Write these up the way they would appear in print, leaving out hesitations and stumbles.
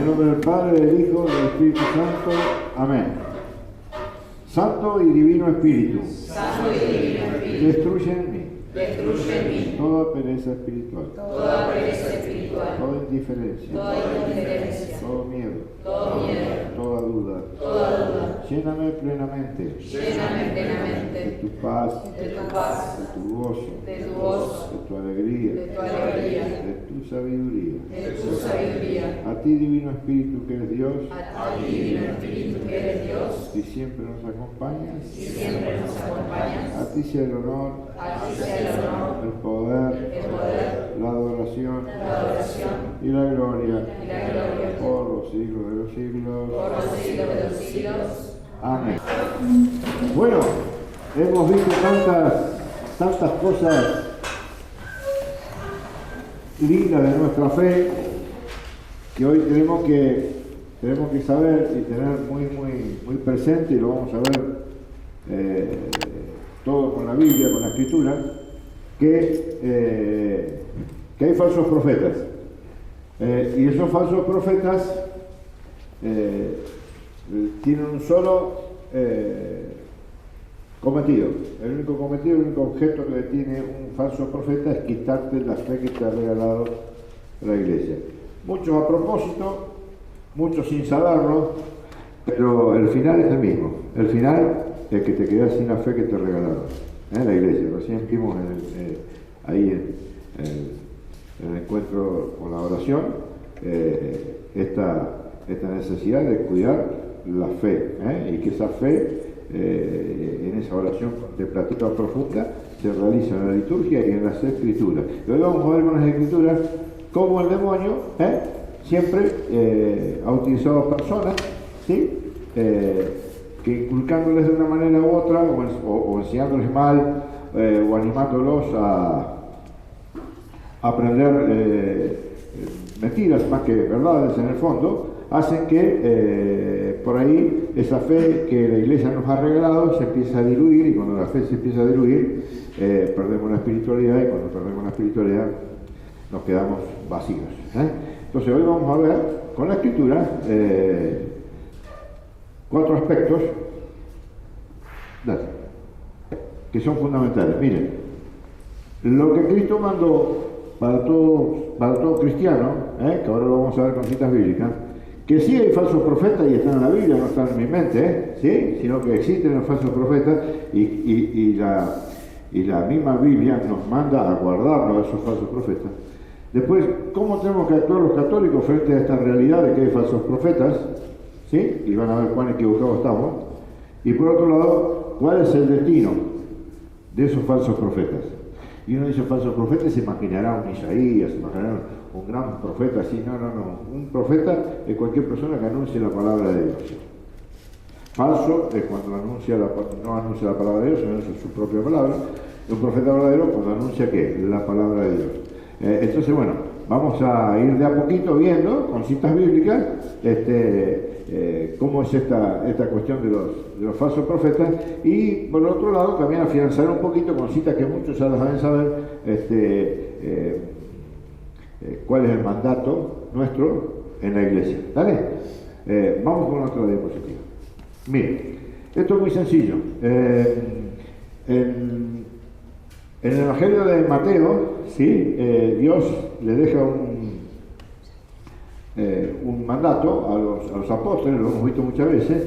el nombre del Padre, del Hijo y del Espíritu Santo. Amén. Santo y Divino Espíritu, destruye en mí toda pereza espiritual, toda indiferencia, todo miedo, toda duda. Lléname plenamente de tu paz, de tu gozo, de tu alegría, de tu sabiduría. A ti, Divino Espíritu, que eres Dios, y siempre nos acompañas, a ti sea el honor, el poder, la adoración y la gloria por los siglos de los siglos. Amén. Bueno, hemos visto tantas cosas lindas de nuestra fe que hoy tenemos que saber y tener muy presente, y lo vamos a ver todo con la Biblia, con la Escritura, que hay falsos profetas. Y esos falsos profetas tienen un solo cometido. El único cometido, el único objeto que tiene un falso profeta es quitarte la fe que te ha regalado la Iglesia. Muchos a propósito, muchos sin saberlo, pero el final es el mismo. El final es que te quedas sin la fe que te regalaron la Iglesia. Recién vimos ahí en el encuentro con la oración esta necesidad de cuidar la fe, y que esa fe en esa oración contemplativa profunda se realiza en la liturgia y en las Escrituras. Y hoy vamos a ver con las Escrituras cómo el demonio siempre ha utilizado a personas, ¿sí? Que inculcándoles de una manera u otra, o enseñándoles mal, o animándolos a aprender mentiras más que verdades en el fondo, hacen que por ahí esa fe que la Iglesia nos ha regalado se empieza a diluir, y cuando la fe se empieza a diluir, perdemos la espiritualidad, y cuando perdemos la espiritualidad nos quedamos vacíos. Entonces hoy vamos a ver con la Escritura 4 aspectos que son fundamentales. Miren, lo que Cristo mandó para todo cristiano, que ahora lo vamos a ver con citas bíblicas, que sí hay falsos profetas y están en la Biblia, no están en mi mente, ¿sí? Sino que existen los falsos profetas, y la misma Biblia nos manda a guardarnos a esos falsos profetas. Después, ¿cómo tenemos que actuar los católicos frente a esta realidad de que hay falsos profetas? ¿Sí? Y van a ver cuán equivocados estamos. Y por otro lado, ¿cuál es el destino de esos falsos profetas? Y uno dice falsos profetas, se imaginará un Isaías, se imaginará un gran profeta así. No. Un profeta es cualquier persona que anuncie la palabra de Dios. Falso es cuando no anuncia la palabra de Dios, sino anuncia su propia palabra. Un profeta verdadero cuando anuncia ¿qué? La palabra de Dios. Entonces, bueno, vamos a ir de a poquito viendo con citas bíblicas cómo es esta cuestión de los falsos profetas, y por otro lado también afianzar un poquito con citas que muchos ya las deben saber, cuál es el mandato nuestro en la Iglesia. ¿Vale? Vamos con otra diapositiva. Miren, esto es muy sencillo. En el Evangelio de Mateo, ¿sí? Dios le deja un mandato a los apóstoles, lo hemos visto muchas veces,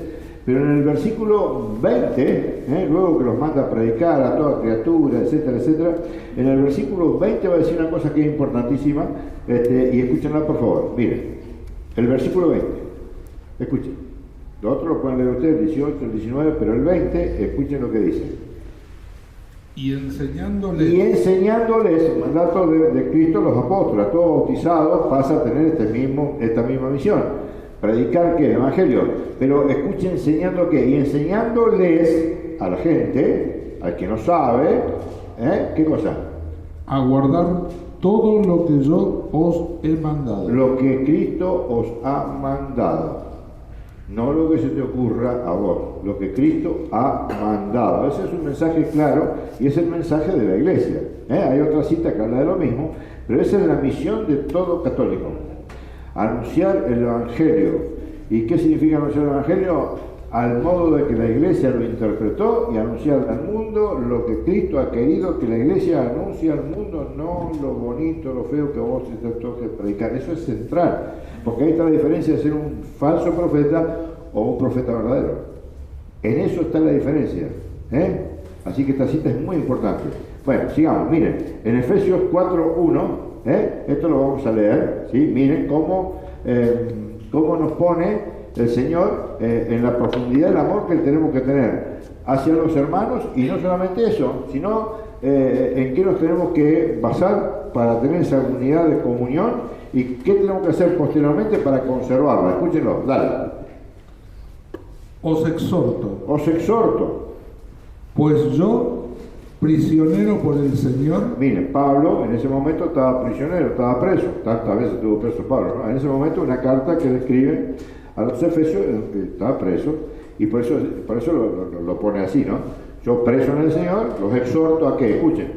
pero en el versículo 20, luego que los manda a predicar a toda criatura, etcétera, etcétera, en el versículo 20 va a decir una cosa que es importantísima, y escúchenla por favor. Miren, el versículo 20, escuchen. Los otros lo pueden leer ustedes, el 18, el 19, pero el 20, escuchen lo que dice. Y enseñándoles el mandato de Cristo a los apóstoles, a todos bautizados, pasa a tener esta misma misión. Predicar ¿qué? El Evangelio. Pero escuchen, enseñando ¿qué? Y enseñándoles a la gente, al que no sabe, ¿qué cosa? A guardar todo lo que yo os he mandado. Lo que Cristo os ha mandado. No lo que se te ocurra a vos, lo que Cristo ha mandado. Ese es un mensaje claro y es el mensaje de la Iglesia. Hay otra cita que habla de lo mismo, pero esa es la misión de todo católico. anunciar el Evangelio. ¿Y qué significa anunciar el Evangelio? Al modo de que la iglesia lo interpretó y anunciar al mundo lo que Cristo ha querido que la iglesia anuncie al mundo, no lo bonito, lo feo que vos te toque predicar. Eso es central, porque ahí está la diferencia de ser un falso profeta o un profeta verdadero. En eso está la diferencia, ¿eh? Así que esta cita es muy importante. Bueno, sigamos, miren, en Efesios 4:1, esto lo vamos a leer, ¿sí? Miren cómo nos pone el Señor en la profundidad del amor que tenemos que tener hacia los hermanos, y no solamente eso, sino en qué nos tenemos que basar para tener esa unidad de comunión y qué tenemos que hacer posteriormente para conservarla. Escúchenlo, dale. Os exhorto, pues yo, prisionero por el Señor. Miren, Pablo en ese momento estaba prisionero, estaba preso, tantas veces estuvo preso Pablo, ¿no? En ese momento una carta que le escriben a los Efesios, que estaba preso, y por eso lo pone así, ¿no? Yo preso en el Señor, los exhorto a que, escuchen,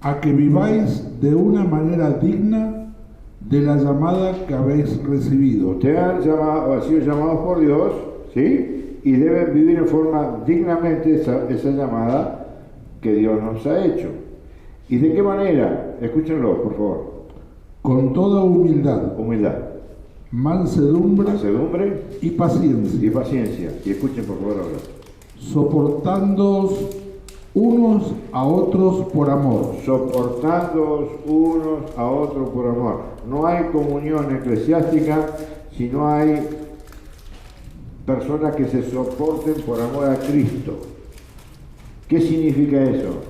a que viváis de una manera digna de la llamada que habéis recibido. Ustedes han sido llamados por Dios, ¿sí? Y deben vivir en forma dignamente esa llamada que Dios nos ha hecho. ¿Y de qué manera? Escúchenlo, por favor. Con toda humildad, mansedumbre y paciencia. Y escuchen, por favor, ahora. Soportándoos unos a otros por amor. No hay comunión eclesiástica si no hay personas que se soporten por amor a Cristo. ¿Qué significa eso?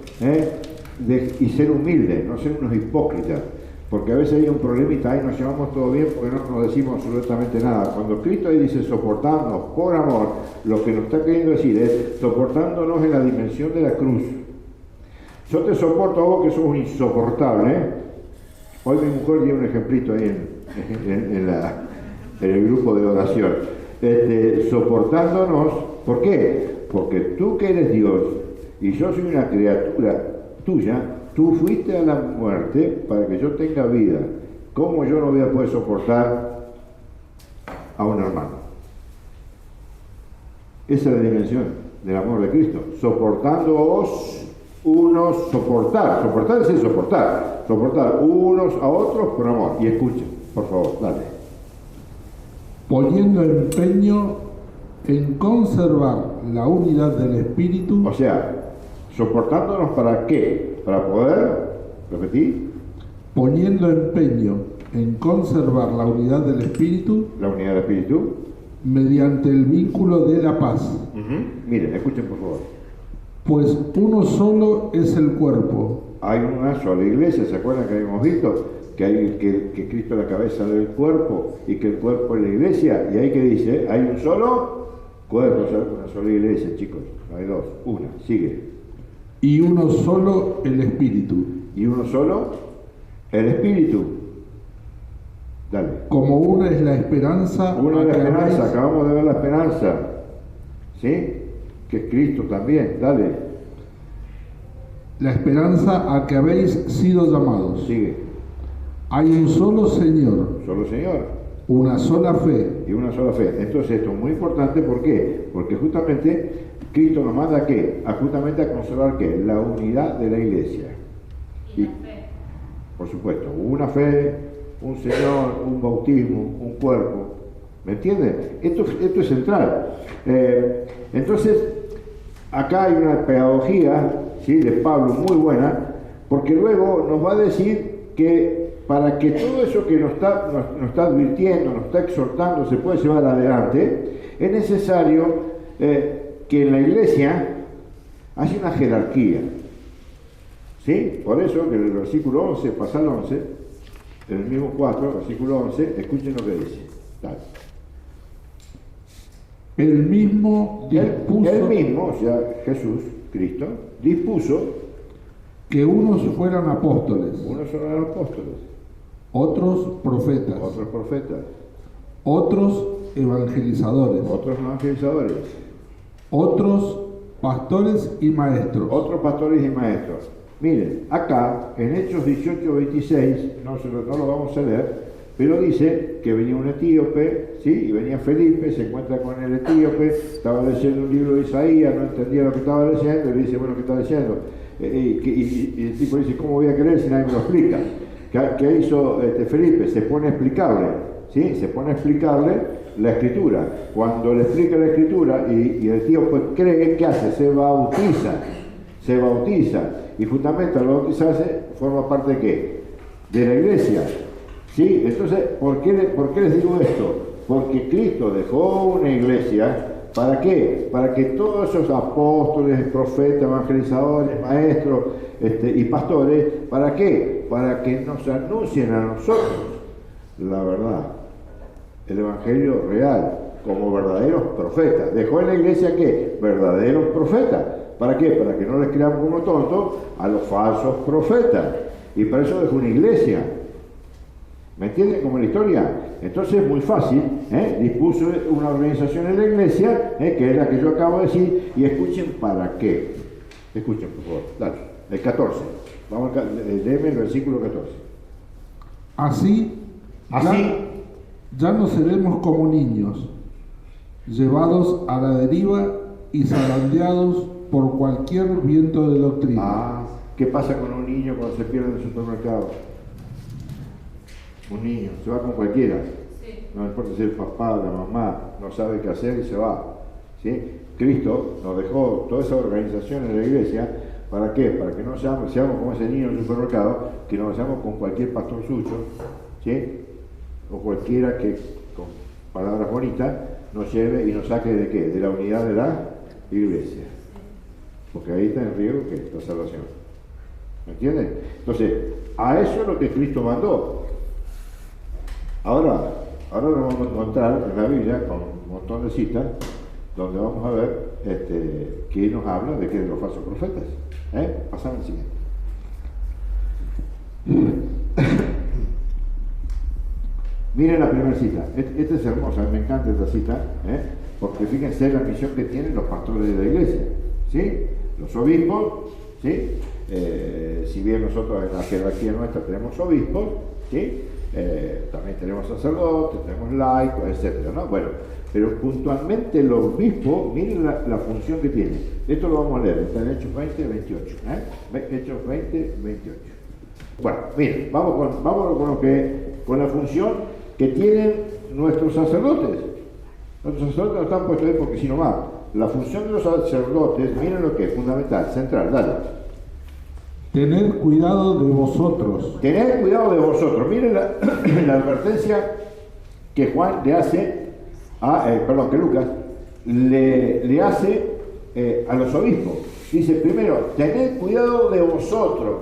Y ser humilde, no ser unos hipócritas. Porque a veces hay un problemita, ahí nos llevamos todo bien porque no nos decimos absolutamente nada. Cuando Cristo ahí dice soportarnos por amor, lo que nos está queriendo decir es soportándonos en la dimensión de la cruz. Yo te soporto a vos que sos un insoportable. Hoy mi mujer dio un ejemplito ahí en el grupo de oración. Soportándonos, ¿por qué? Porque tú que eres Dios y yo soy una criatura tuya, tú fuiste a la muerte para que yo tenga vida. ¿Cómo yo no voy a poder soportar a un hermano? Esa es la dimensión del amor de Cristo. Soportándoos unos, soportar es soportar unos a otros por amor. Y escuchen, por favor, dale. Poniendo empeño en conservar la unidad del espíritu. O sea, soportándonos ¿para qué? Para poder, repetir. Poniendo empeño en conservar la unidad del espíritu. La unidad del espíritu. Mediante el vínculo de la paz. Miren, escuchen por favor. Pues uno solo es el cuerpo. Hay una sola iglesia, ¿se acuerdan que habíamos visto? Que Cristo es la cabeza del cuerpo y que el cuerpo es la iglesia. Y ahí que dice, hay un solo cuerpo, o sea, una sola iglesia, chicos. No hay dos, una, sigue. Y uno solo el Espíritu. Y uno solo el Espíritu. Dale. Como una es la esperanza. Una es la esperanza, acabamos de ver la esperanza. ¿Sí? Que es Cristo también, dale. La esperanza a que habéis sido llamados. Sigue. Hay un solo Señor. Solo Señor. Una sola fe. Y una sola fe. Entonces esto es muy importante, ¿por qué? Porque justamente Cristo nos manda ¿a qué? Justamente a conservar ¿qué? La unidad de la iglesia. Y la fe. Por supuesto, una fe, un Señor, un bautismo, un cuerpo. ¿Me entienden? Esto es central. Entonces, acá hay una pedagogía, ¿sí?, de Pablo muy buena, porque luego nos va a decir que para que todo eso que nos está advirtiendo, nos está exhortando, se pueda llevar adelante, es necesario que en la iglesia haya una jerarquía. ¿Sí? Por eso que en el versículo 11, pasa al 11, en el mismo 4, versículo 11, escuchen lo que dice. Dale. Él mismo dispuso. Él mismo, o sea, Jesús, Cristo, dispuso que unos fueran apóstoles. Unos eran apóstoles. Otros profetas. Otros profetas. Otros evangelizadores. Otros evangelizadores. Otros pastores y maestros. Otros pastores y maestros. Miren, acá, en Hechos 18:26, no lo vamos a leer, Pero dice que venía un etíope, ¿sí? Y venía Felipe, se encuentra con el etíope, estaba leyendo un libro de Isaías, no entendía lo que estaba leyendo, y le dice, bueno, ¿qué está leyendo? Y el tipo dice, ¿cómo voy a creer si nadie me lo explica? ¿Qué hizo Felipe? Se pone a explicarle, ¿sí? Se pone a explicarle la escritura. Cuando le explica la escritura y el tío pues cree, ¿qué hace? Se bautiza. Y justamente al bautizarse forma parte de ¿qué? De la iglesia. ¿Sí? Entonces, ¿por qué les digo esto? Porque Cristo dejó una iglesia, ¿para qué? Para que todos esos apóstoles, profetas, evangelizadores, maestros y pastores, ¿para qué? Para que nos anuncien a nosotros la verdad, el evangelio real, como verdaderos profetas. ¿Dejó en la iglesia qué? Verdaderos profetas. ¿Para qué? Para que no les creamos como tontos a los falsos profetas. Y para eso dejó una iglesia. ¿Me entienden? Como la historia. Entonces es muy fácil, dispuso una organización en la iglesia, que es la que yo acabo de decir, y escuchen para qué. Escuchen, por favor. Dale. El 14. Vamos a leerme el versículo 14. Así ya no seremos como niños, llevados a la deriva y zarandeados por cualquier viento de doctrina. ¿Qué pasa con un niño cuando se pierde en el supermercado? Un niño se va con cualquiera. Sí. No importa si el papá o la mamá no sabe qué hacer y se va. ¿Sí? Cristo nos dejó toda esa organización en la iglesia. ¿Para qué? Para que no seamos como ese niño en el supermercado, que nos vayamos con cualquier pastor suyo, ¿sí? O cualquiera que con palabras bonitas nos lleve y nos saque de qué? De la unidad de la iglesia. Porque ahí está en riesgo que la salvación. ¿Me entienden? Entonces, a eso es lo que Cristo mandó. Ahora lo vamos a encontrar en la Biblia con un montón de citas donde vamos a ver que nos habla de que de los falsos profetas. Pasamos al siguiente. Miren la primera cita. Esta es hermosa, me encanta esta cita, porque fíjense la misión que tienen los pastores de la iglesia, ¿sí? Los obispos, ¿sí? Si bien nosotros en la jerarquía nuestra tenemos obispos, ¿sí? También tenemos sacerdotes, tenemos laicos, etcétera, ¿no? Bueno, pero puntualmente el obispo, miren la función que tiene. Esto lo vamos a leer, está en Hechos 20, 28. Hechos 20, 28. Bueno, miren, vamos con la función que tienen nuestros sacerdotes. Nuestros sacerdotes no están puestos ahí porque si no más. La función de los sacerdotes, miren lo que es fundamental, central, dale. Tened cuidado de vosotros. Tened cuidado de vosotros. Miren la advertencia que Juan le hace, que Lucas le hace a los obispos. Dice primero, tened cuidado de vosotros.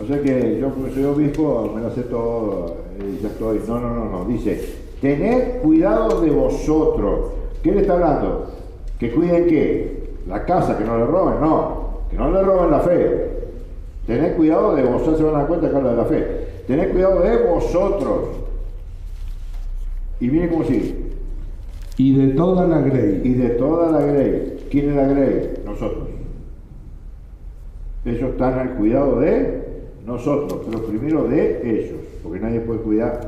O sea que yo, porque soy obispo, me lo sé todo y ya estoy. No. Dice, tened cuidado de vosotros. ¿Qué le está hablando? ¿Que cuiden qué? La casa, que no le roben, no. Que no le roben la fe. Tened cuidado de vosotros, se van a dar cuenta que habla de la fe. Tened cuidado de vosotros. Y miren cómo sigue. Y de toda la grey. Y de toda la grey. ¿Quién es la grey? Nosotros. Ellos están al cuidado de nosotros, pero primero de ellos. Porque nadie puede cuidar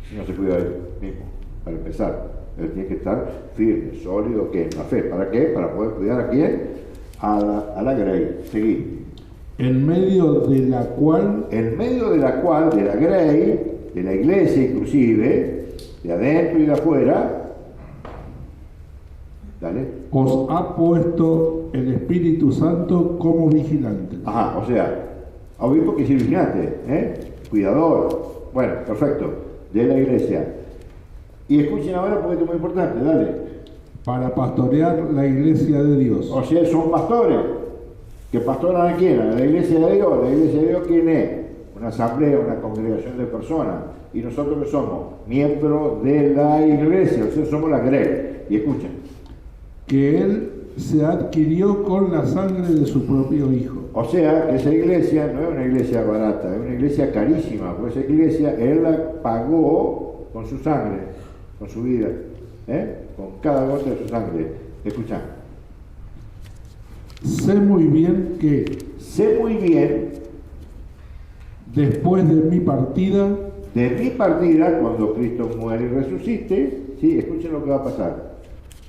si no se cuida de él mismo. Para empezar, él tiene que estar firme, sólido, ¿qué? En la fe. ¿Para qué? Para poder cuidar a quién. A la grey. Seguí. En medio de la cual, de la grey, de la iglesia inclusive, de adentro y de afuera, dale. Os ha puesto el Espíritu Santo como vigilantes. O sea, obispo que es vigilante, cuidador. Bueno, perfecto, de la iglesia. Y escuchen ahora porque esto es muy importante, dale. Para pastorear la iglesia de Dios. O sea, son pastores. ¿Que pastoran a quién? A la iglesia de Dios. ¿La iglesia de Dios quién es? Una asamblea, una congregación de personas. ¿Y nosotros qué somos? Miembros de la iglesia. O sea, somos la grey. Y escuchen. Que Él se adquirió con la sangre de su propio Hijo. O sea, que esa iglesia no es una iglesia barata, es una iglesia carísima. Porque esa iglesia Él la pagó con su sangre, con su vida. Con cada gota de su sangre. Escucha. Sé muy bien después de mi partida, cuando Cristo muere y resucite, ¿sí? Escuchen lo que va a pasar.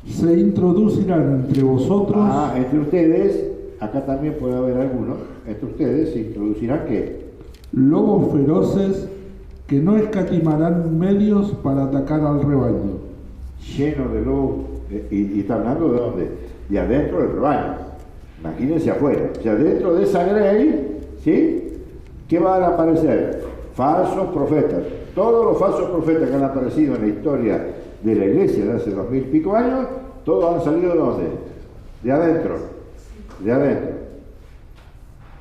se introducirán entre vosotros Entre ustedes, acá también puede haber algunos, entre ustedes se introducirán ¿qué? lobos feroces que no escatimarán medios para atacar al rebaño. Lleno de lobos, y está hablando de dónde, de adentro del rebaño, imagínense afuera, o sea, dentro de esa grey, ¿sí? ¿Qué van a aparecer? Falsos profetas. Todos los falsos profetas que han aparecido en la historia de la iglesia de hace 2000 y pico años, todos han salido de dónde? De adentro, de adentro.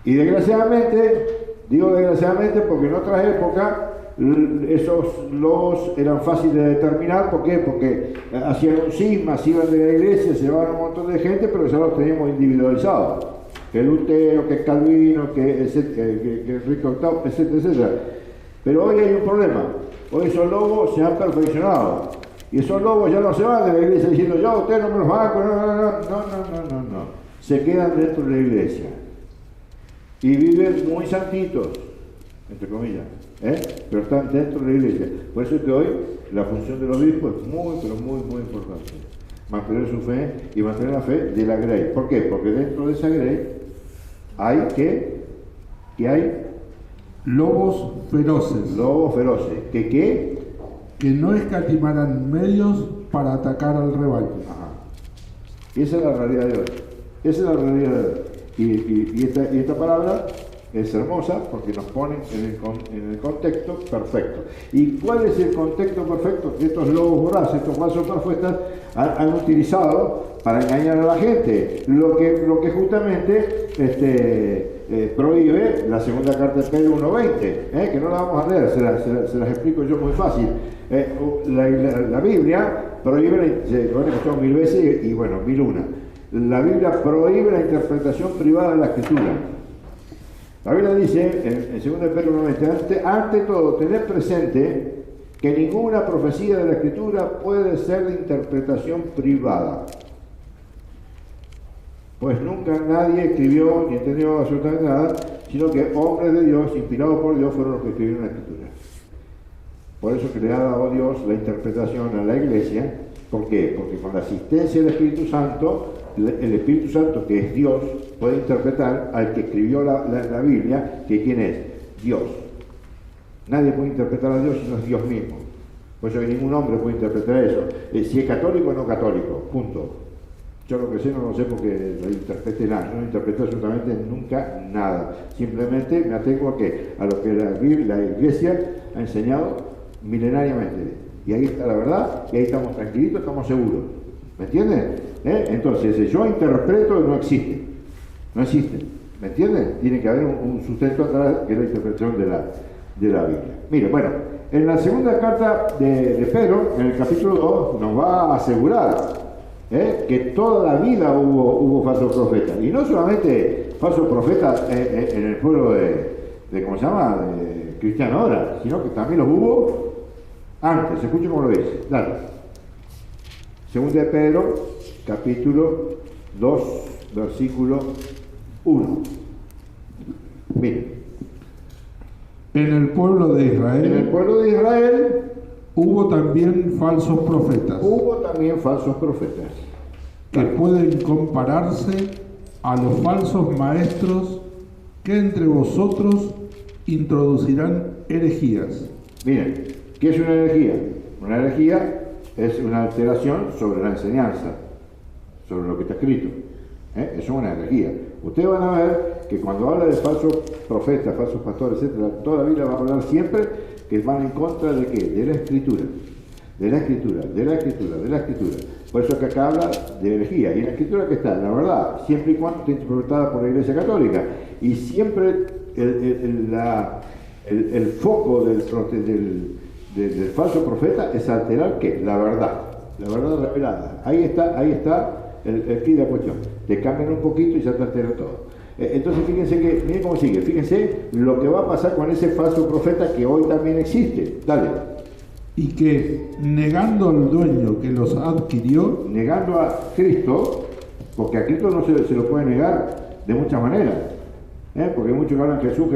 Y desgraciadamente, digo desgraciadamente porque en otras épocas esos lobos eran fáciles de determinar. ¿Por qué? Porque hacían un cisma, se iban de la iglesia, se llevaban un montón de gente, pero ya los teníamos individualizados. Que Lutero, que Calvino, que Enrique VIII, etcétera, etcétera. Pero hoy hay un problema. Hoy esos lobos se han perfeccionado. Y esos lobos ya no se van de la iglesia diciendo, yo, usted no me los banco, no. Se quedan dentro de la iglesia. Y viven muy santitos, entre comillas, pero están dentro de la iglesia. Por eso es que hoy la función del obispo es muy, pero muy, muy importante. Mantener su fe y mantener la fe de la grey. ¿Por qué? Porque dentro de esa grey hay ¿qué hay? Lobos feroces. Lobos feroces. ¿Qué? Que no escatimarán medios para atacar al rebaño. Ajá. Y esa es la realidad de hoy. Esa es la realidad de hoy. Y esta palabra es hermosa porque nos pone en el contexto perfecto. ¿Y cuál es el contexto perfecto que estos lobos voraces, estos falsos profetas han utilizado para engañar a la gente? Lo que justamente prohíbe la segunda carta de Pedro 1:20, que no la vamos a leer, se las explico yo muy fácil. La Biblia prohíbe, lo han escuchado 1000 veces y bueno, 1001. La Biblia prohíbe la interpretación privada de la Escritura. La Biblia dice, en 2 Pedro 1:20, ante todo, tener presente que ninguna profecía de la Escritura puede ser de interpretación privada. Pues nunca nadie escribió ni entendió absolutamente nada, sino que hombres de Dios, inspirados por Dios, fueron los que escribieron la Escritura. Por eso que le ha dado Dios la interpretación a la iglesia. ¿Por qué? Porque con la asistencia del Espíritu Santo, el Espíritu Santo, que es Dios, puede interpretar al que escribió la Biblia, que ¿quién es? Dios. Nadie puede interpretar a Dios si no es Dios mismo. Por eso que ningún hombre puede interpretar eso. Si es católico o no católico, punto. Yo lo que sé no lo sé porque lo interprete nada. Yo no interpreto absolutamente nunca nada. Simplemente me atengo a ¿qué? A lo que la Iglesia ha enseñado milenariamente. Y ahí está la verdad, y ahí estamos tranquilitos, estamos seguros. ¿Me entienden? Entonces, yo interpreto no existe. No existe. ¿Me entienden? Tiene que haber un sustento atrás, que es la interpretación de la Biblia. Mire, bueno, en la segunda carta de Pedro, en el capítulo 2, nos va a asegurar que toda la vida hubo falsos profetas. Y no solamente falsos profetas en el pueblo de ¿cómo se llama? De cristiano ahora, sino que también los hubo antes. Escuchen cómo lo dice. Dale. Segunda de Pedro, capítulo 2, versículo 1. Miren. En el pueblo de Israel. En el pueblo de Israel hubo también falsos profetas. Hubo también falsos profetas. Que pueden compararse a los falsos maestros que entre vosotros introducirán herejías. Miren, ¿qué es una herejía? Una herejía es una alteración sobre la enseñanza, sobre lo que está escrito. Eso es una herejía. Ustedes van a ver que cuando habla de falsos profetas, falsos pastores, etc., toda la Biblia va a hablar siempre que van en contra de ¿qué? De la Escritura. De la Escritura, de la Escritura, de la Escritura. Por eso que acá habla de herejía. Y en la Escritura que está, la verdad, siempre y cuando esté interpretada por la Iglesia Católica. Y siempre el foco del falso profeta es alterar ¿qué? La verdad revelada. Ahí está el key de la cuestión. Te cambian un poquito y ya te altera todo. Entonces fíjense que, miren cómo sigue, fíjense lo que va a pasar con ese falso profeta que hoy también existe. Dale. Y que negando al dueño que los adquirió, negando a Cristo, porque a Cristo no se lo puede negar de muchas maneras, porque hay muchos que hablan Jesús,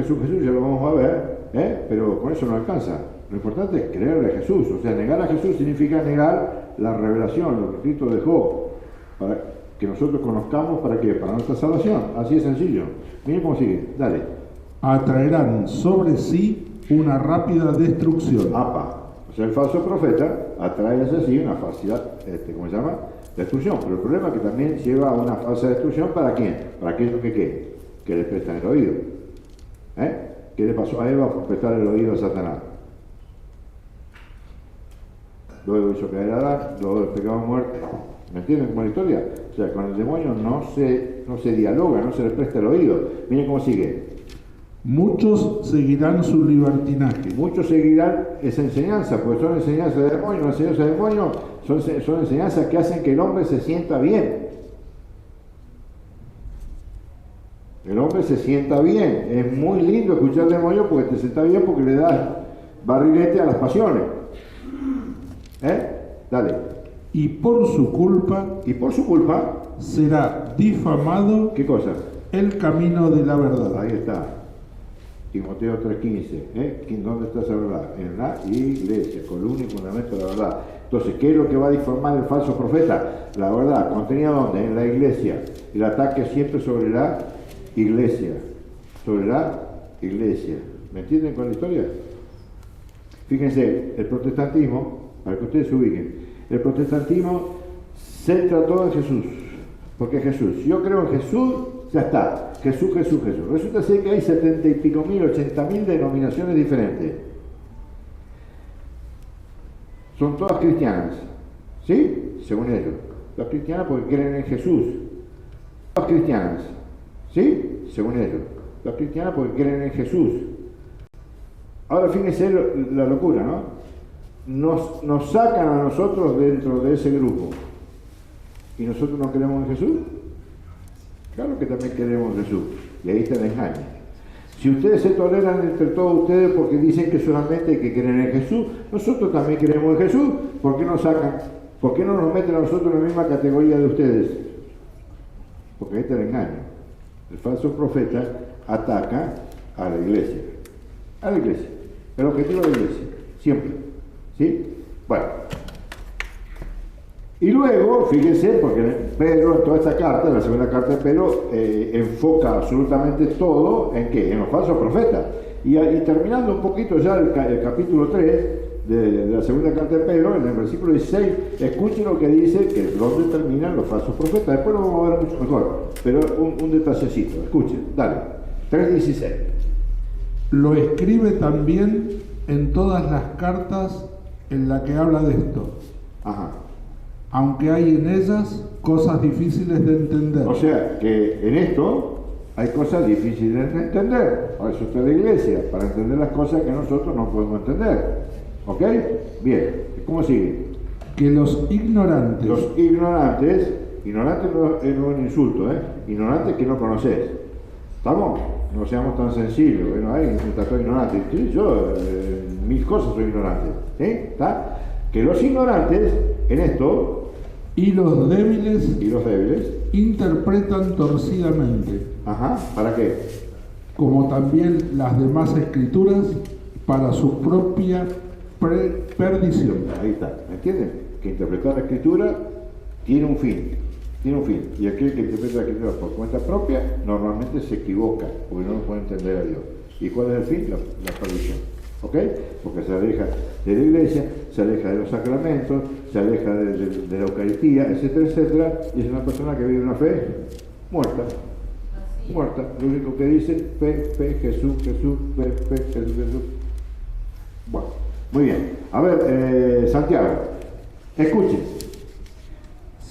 ya lo vamos a ver, pero con eso no alcanza. Lo importante es creerle a Jesús. O sea, negar a Jesús significa negar la revelación, lo que Cristo dejó, para que nosotros conozcamos, ¿para qué? Para nuestra salvación. Así de sencillo. Miren cómo sigue, dale. Atraerán sobre sí una rápida destrucción. Apa. O sea, el falso profeta atrae hacia sí una falsa, ¿cómo se llama? Destrucción. Pero el problema es que también lleva a una falsa destrucción, ¿para quién? Para aquellos que ¿qué? Que le prestan el oído. ¿Qué le pasó a Eva por prestar el oído a Satanás? Luego hizo caer a Adán, luego el pecado de muerte. ¿Me entienden cómo es la historia? O sea, con el demonio no se dialoga, no se le presta el oído. Miren cómo sigue. Muchos seguirán su libertinaje. Muchos seguirán esa enseñanza, porque son enseñanzas de demonio. Las enseñanzas de demonio son enseñanzas que hacen que el hombre se sienta bien. El hombre se sienta bien. Es muy lindo escuchar el demonio porque te sienta bien, porque le das barrilete a las pasiones. Dale. Y por su culpa será difamado. ¿Qué cosa? El camino de la verdad. Ahí está. Timoteo 3:15. ¿Dónde está esa verdad? En la iglesia, columna y fundamento de la verdad. Entonces, ¿qué es lo que va a difamar el falso profeta? La verdad, ¿contenida dónde? En la iglesia. El ataque siempre sobre la iglesia. Sobre la iglesia. ¿Me entienden con la historia? Fíjense, el protestantismo, para que ustedes se ubiquen, el protestantismo centra todo en Jesús. Porque Jesús, si yo creo en Jesús, ya está. Jesús. Resulta ser que hay 70 y pico mil, 80.000 denominaciones diferentes. Son todas cristianas. ¿Sí? Según ellos. Todas cristianas porque creen en Jesús. Todas cristianas. ¿Sí? Según ellos. Todas cristianas porque creen en Jesús. Ahora fíjense la locura, ¿no? Nos sacan a nosotros dentro de ese grupo. ¿Y nosotros no creemos en Jesús? Claro que también queremos a Jesús. Y ahí está el engaño. Si ustedes se toleran entre todos ustedes porque dicen que solamente hay que creer en Jesús, nosotros también creemos en Jesús. ¿Por qué nos sacan? ¿Por qué no nos meten a nosotros en la misma categoría de ustedes? Porque ahí está el engaño. El falso profeta ataca a la iglesia. A la iglesia. El objetivo de la iglesia. Siempre. ¿Sí? Bueno. Y luego, fíjense, porque Pedro en toda esta carta, la segunda carta de Pedro, enfoca absolutamente todo ¿en qué? En los falsos profetas. Y terminando un poquito ya el capítulo 3 de la segunda carta de Pedro, en el versículo 16, escuchen lo que dice, que es donde terminan los falsos profetas. Después lo vamos a ver mucho mejor, pero un detallecito, escuchen, dale, 3:16. Lo escribe también en todas las cartas en las que habla de esto. Ajá. Aunque hay en ellas cosas difíciles de entender. O sea, que en esto hay cosas difíciles de entender. Por eso está la iglesia, para entender las cosas que nosotros no podemos entender. ¿Ok? Bien. ¿Cómo sigue? Que los ignorantes no es un insulto, ignorantes que no conoces. ¿Estamos? No seamos tan sencillos. Bueno, alguien me trató ignorante. Sí, yo, mil cosas soy ignorante. ¿Sí? ¿Está? Que los ignorantes en esto y los débiles interpretan torcidamente. Ajá, ¿para qué? Como también las demás escrituras para su propia perdición. Ahí está, ¿me entienden? Que interpretar la escritura tiene un fin. Y aquel que interpreta la escritura por cuenta propia normalmente se equivoca porque no puede entender a Dios. ¿Y cuál es el fin? La perdición. ¿Ok? Porque se aleja de la iglesia, se aleja de los sacramentos, se aleja de la Eucaristía, etcétera, etcétera, y es una persona que vive una fe muerta. Muerta. Lo único que dice, fe, Jesús, fe, Jesús. Bueno, muy bien. A ver, Santiago, escuchen.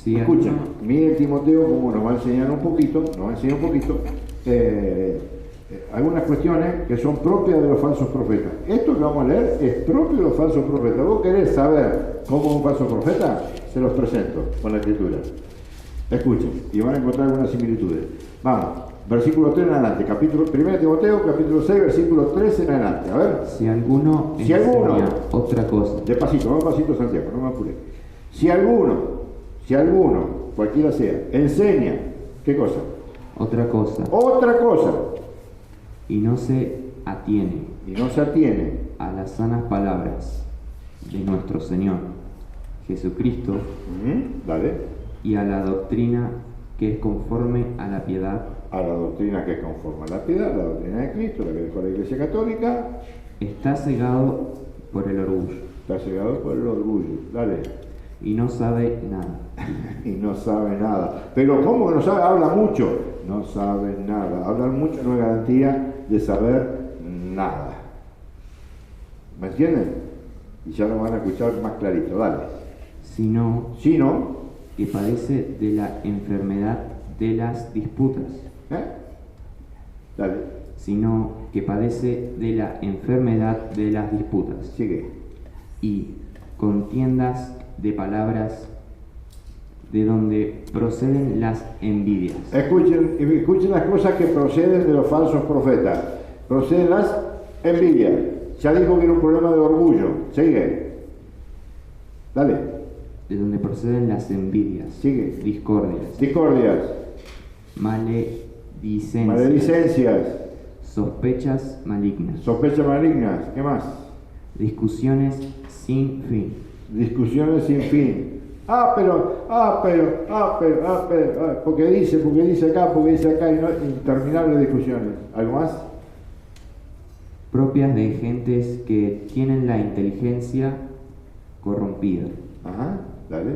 Sí, escuchen. Miren Timoteo como nos va a enseñar un poquito, algunas cuestiones que son propias de los falsos profetas. Esto que vamos a leer es propio de los falsos profetas. ¿Vos querés saber cómo es un falso profeta? Se los presento con la escritura. Escuchen, y van a encontrar algunas similitudes. Vamos, versículo 3 en adelante, 1 Timoteo, capítulo 6, versículo 13 en adelante. A ver. Si alguno enseña otra cosa. Despacito, Santiago, no me apure. Si alguno, cualquiera sea, enseña, ¿qué cosa? Otra cosa. Otra cosa. Y no se atiene y no se atiene a las sanas palabras de nuestro Señor Jesucristo dale, y a la doctrina que es conforme a la piedad, a la doctrina que es conforme a la piedad, la doctrina de Cristo, la que dejó la Iglesia Católica, está cegado por el orgullo está cegado por el orgullo, dale, y no sabe nada. y no sabe nada. Pero ¿cómo que no sabe? Habla mucho, no sabe nada. Hablar mucho no es garantía de saber nada. ¿Me entienden? Y ya lo van a escuchar más clarito, dale. Sino Si no, que padece de la enfermedad de las disputas, dale, sino que padece de la enfermedad de las disputas sigue. y contiendas de palabras de donde proceden las envidias. Escuchen las cosas que proceden de los falsos profetas. Proceden las envidias. Ya dijo que era un problema de orgullo. Sigue. Dale. De donde proceden las envidias, Sigue. discordias, Discordias, maledicencias, maledicencias, sospechas malignas, sospechas malignas. ¿Qué más? discusiones sin fin, Discusiones sin fin. Porque dice acá, y no, interminables discusiones. ¿Algo más? propias de gentes que tienen la inteligencia corrompida, Ajá, dale.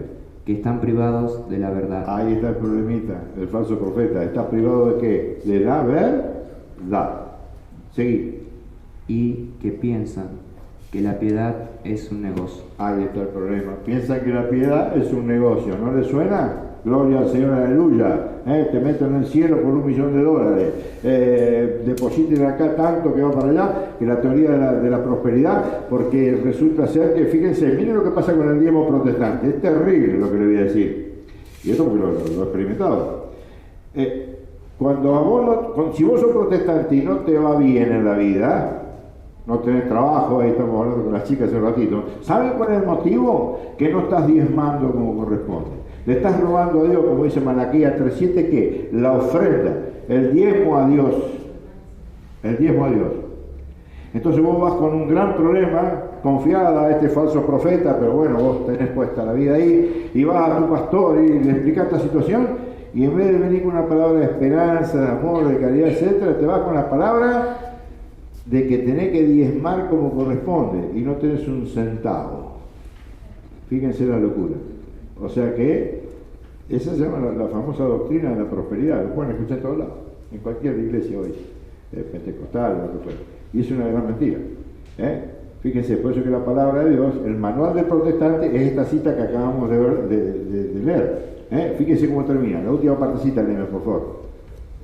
que están privados de la verdad, Ahí está el problemita, el falso profeta. ¿Está privado de qué? De la verdad. Seguí. y que piensan que la piedad es un negocio. Ahí está el problema. Piensan que la piedad es un negocio. ¿No le suena? Gloria al Señor, aleluya. Te meten en el cielo por $1.000.000. Depositen acá tanto que va para allá, que la teoría de la prosperidad, porque resulta ser que, fíjense, miren lo que pasa con el diezmo protestante. Es terrible lo que le voy a decir. Y esto porque lo he experimentado. Si vos sos protestante y no te va bien en la vida, no tenés trabajo, ahí estamos hablando con las chicas hace un ratito, ¿saben cuál es el motivo? Que no estás diezmando como corresponde. Le estás robando a Dios, como dice Malaquías 3:7, ¿qué? La ofrenda, el diezmo a Dios. El diezmo a Dios. Entonces vos vas con un gran problema, confiada a este falso profeta, pero bueno, vos tenés puesta la vida ahí, y vas a tu pastor y le explicas esta situación, y en vez de venir con una palabra de esperanza, de amor, de caridad, etcétera, te vas con la palabra de que tenés que diezmar como corresponde y no tenés un centavo. Fíjense la locura. O sea que esa se llama la famosa doctrina de la prosperidad. Lo pueden escuchar en todos lados, en cualquier iglesia hoy, pentecostal o lo que fuera. Y es una gran mentira. Fíjense, por eso que la palabra de Dios, el manual del protestante, es esta cita que acabamos de leer. Fíjense cómo termina. La última partecita, léeme, por favor.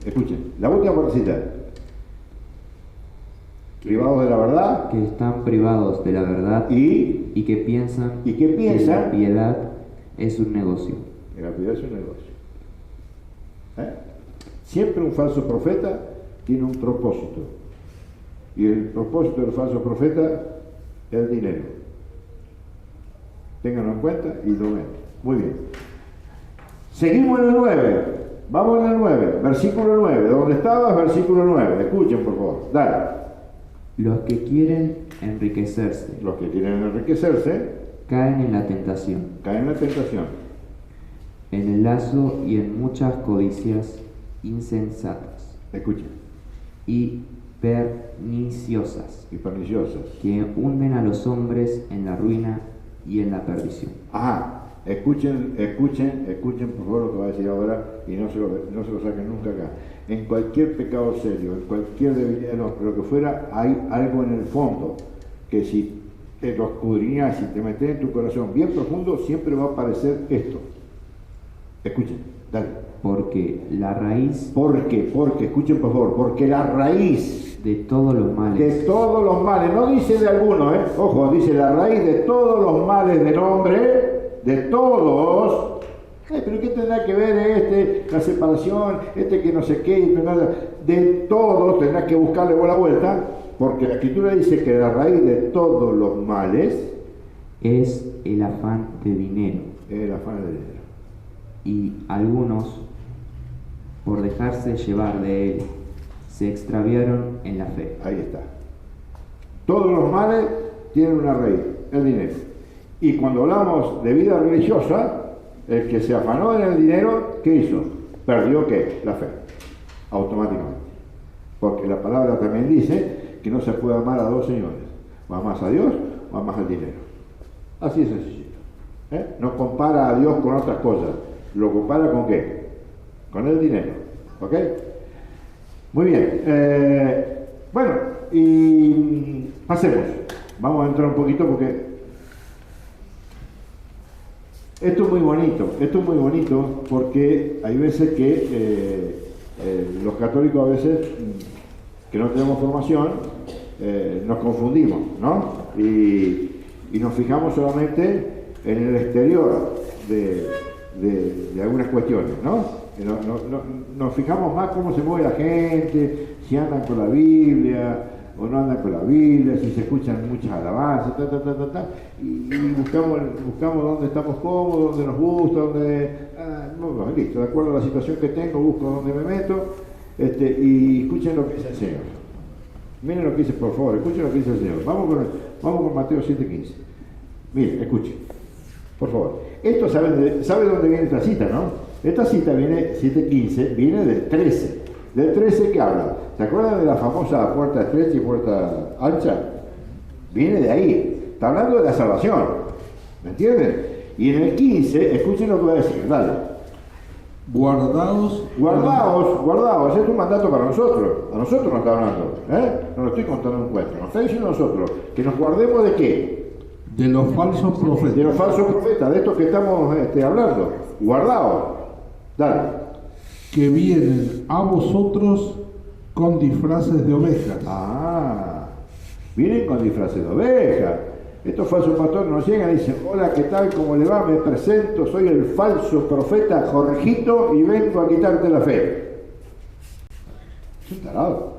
Escuchen, la última partecita. Privados de la verdad. Que están privados de la verdad y que piensan que la piedad es un negocio. Que la piedad es un negocio. Siempre un falso profeta tiene un propósito. Y el propósito del falso profeta es el dinero. Ténganlo en cuenta y lo ven. Muy bien. Seguimos en el 9. Vamos en el 9. Versículo 9. ¿Dónde estabas? Versículo 9. Escuchen, por favor. Dale. Los que quieren enriquecerse caen en la tentación, en el lazo y en muchas codicias insensatas. Escuchen. Y perniciosas, que hunden a los hombres en la ruina y en la perdición. Escuchen por favor lo que va a decir ahora y no se lo saquen nunca acá. En cualquier pecado serio, en cualquier debilidad, lo que fuera, hay algo en el fondo que si te lo escudriñas, si te metes en tu corazón bien profundo, siempre va a aparecer esto. Escuchen, dale. Porque la raíz... Porque, escuchen por favor, porque la raíz de todos los males. No dice de alguno, ojo, dice la raíz de todos los males del hombre, de todos. Pero ¿qué tendrá que ver la separación, que no sé qué, de todos tendrás que buscarle la vuelta, porque la Escritura dice que la raíz de todos los males es el afán de dinero. Y algunos, por dejarse llevar de él, se extraviaron en la fe. Ahí está. Todos los males tienen una raíz, el dinero. Y cuando hablamos de vida religiosa, el que se afanó en el dinero, ¿qué hizo? Perdió ¿qué? La fe, automáticamente. Porque la palabra también dice que no se puede amar a dos señores. O amas a Dios o amas al dinero. Así es sencillito. No compara a Dios con otras cosas. ¿Lo compara con qué? Con el dinero. ¿Ok? Muy bien. Bueno, y pasemos. Vamos a entrar un poquito porque esto es muy bonito porque hay veces que los católicos a veces que no tenemos formación nos confundimos, ¿no? Y nos fijamos solamente en el exterior de algunas cuestiones, ¿no? Nos fijamos más cómo se mueve la gente, si andan con la Biblia o no andan con la Biblia, si se escuchan muchas alabanzas, y buscamos dónde estamos cómodos, dónde nos gusta, listo, de acuerdo a la situación que tengo, busco dónde me meto, y escuchen lo que dice el Señor. Miren lo que dice, por favor, escuchen lo que dice el Señor. Vamos con Mateo 7:15. Miren, escuchen, por favor. Esto sabe dónde viene esta cita, ¿no? Esta cita viene, 7:15, viene del 13. ¿Del 13 qué habla? ¿Se acuerdan de la famosa puerta estrecha y puerta ancha? Viene de ahí. Está hablando de la salvación. ¿Me entienden? Y en el 15, escuchen lo que va a decir. Dale. Guardaos. Es un mandato para nosotros. A nosotros nos está hablando. No lo estoy contando un cuento. Nos está diciendo a nosotros que nos guardemos de qué. De los falsos profetas. De los falsos profetas, de estos que estamos hablando. Guardaos. Dale. Que vienen a vosotros con disfraces de ovejas. Vienen con disfraces de ovejas. Estos falsos pastores nos llegan y dicen: hola, ¿qué tal? ¿Cómo le va? Me presento, soy el falso profeta Jorgito y vengo a quitarte la fe. Es un tarado.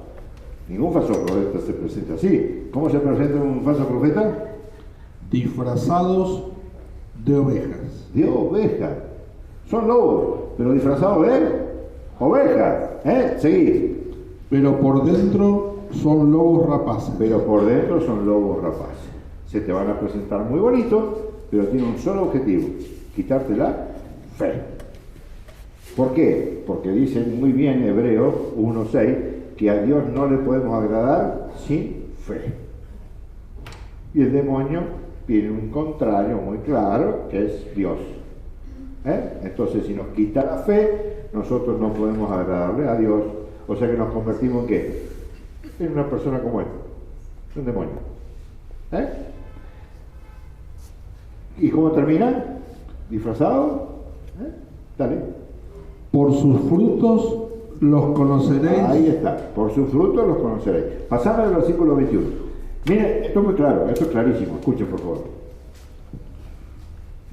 Ningún falso profeta se presenta así. ¿Cómo se presenta un falso profeta? Disfrazados de ovejas. De ovejas. Son lobos, pero disfrazados de ovejas. Seguid. Pero por dentro son lobos rapaces. Se te van a presentar muy bonitos, pero tienen un solo objetivo: quitarte la fe. ¿Por qué? Porque dicen muy bien Hebreos 1:6 que a Dios no le podemos agradar sin fe. Y el demonio tiene un contrario muy claro, que es Dios. Entonces, si nos quita la fe, nosotros no podemos agradarle a Dios. O sea que nos convertimos en ¿qué? En una persona como él, un demonio. ¿Y cómo termina? ¿Disfrazado? Dale. Por sus frutos los conoceréis. Ahí está, por sus frutos los conoceréis. Pasamos al versículo 21. Miren, esto es muy claro, esto es clarísimo. Escuchen, por favor.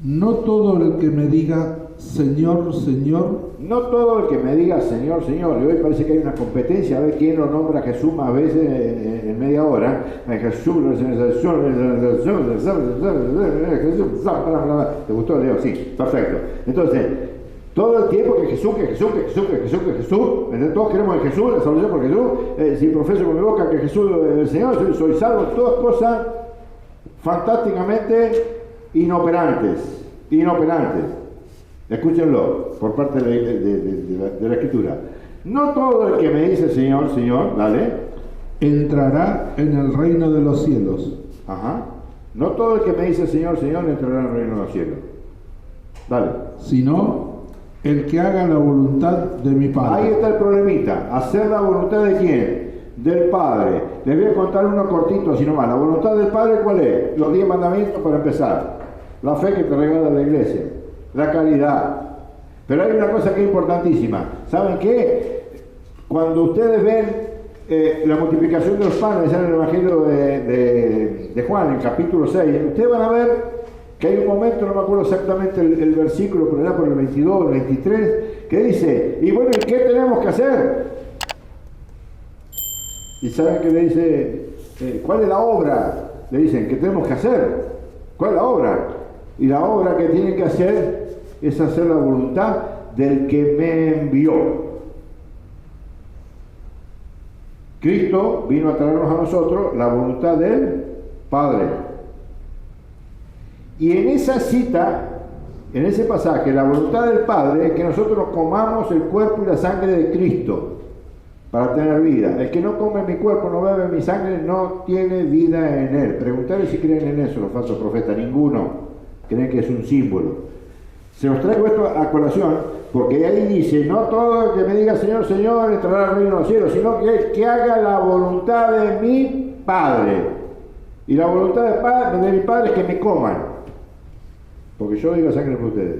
No todo el que me diga Señor, Señor. No todo el que me diga Señor, Señor. Y hoy parece que hay una competencia a ver quién lo nombra a Jesús más veces en media hora. Jesús, ¿te gustó, Leo? Sí, perfecto. Entonces, todo el tiempo que Jesús. Todos queremos a Jesús, la salvación por Jesús. Si profeso con mi boca que Jesús es el Señor, soy salvo. Todas cosas fantásticamente inoperantes. Escúchenlo por parte de la Escritura. No todo el que me dice Señor, Señor, dale, entrará en el reino de los cielos. No todo el que me dice Señor, Señor, entrará en el reino de los cielos. Dale. Sino el que haga la voluntad de mi Padre. Ahí está el problemita. ¿Hacer la voluntad de quién? Del Padre. Les voy a contar uno cortito, así nomás. La voluntad del Padre, ¿cuál es? Los 10 mandamientos para empezar. La fe que te regala la iglesia. La caridad. Pero hay una cosa que es importantísima. ¿Saben qué? Cuando ustedes ven la multiplicación de los panes en el Evangelio de Juan, en capítulo 6, ustedes van a ver que hay un momento, no me acuerdo exactamente el versículo, pero era por el 22, el 23, que dice: y bueno, ¿y qué tenemos que hacer? ¿Y saben qué le dice? ¿Cuál es la obra? Le dicen, ¿qué tenemos que hacer? ¿Cuál es la obra? Y la obra que tienen que hacer es hacer la voluntad del que me envió. Cristo vino a traernos a nosotros la voluntad del Padre. Y en esa cita, en ese pasaje, la voluntad del Padre es que nosotros comamos el cuerpo y la sangre de Cristo para tener vida. El que no come mi cuerpo, no bebe mi sangre, no tiene vida en él. Preguntarle si creen en eso los falsos profetas. Ninguno. Creen que es un símbolo. Se os traigo esto a colación porque ahí dice, no todo el que me diga Señor, Señor, entrará al reino de los cielos, sino que haga la voluntad de mi Padre. Y la voluntad de mi Padre es que me coman, porque yo doy la sangre por ustedes.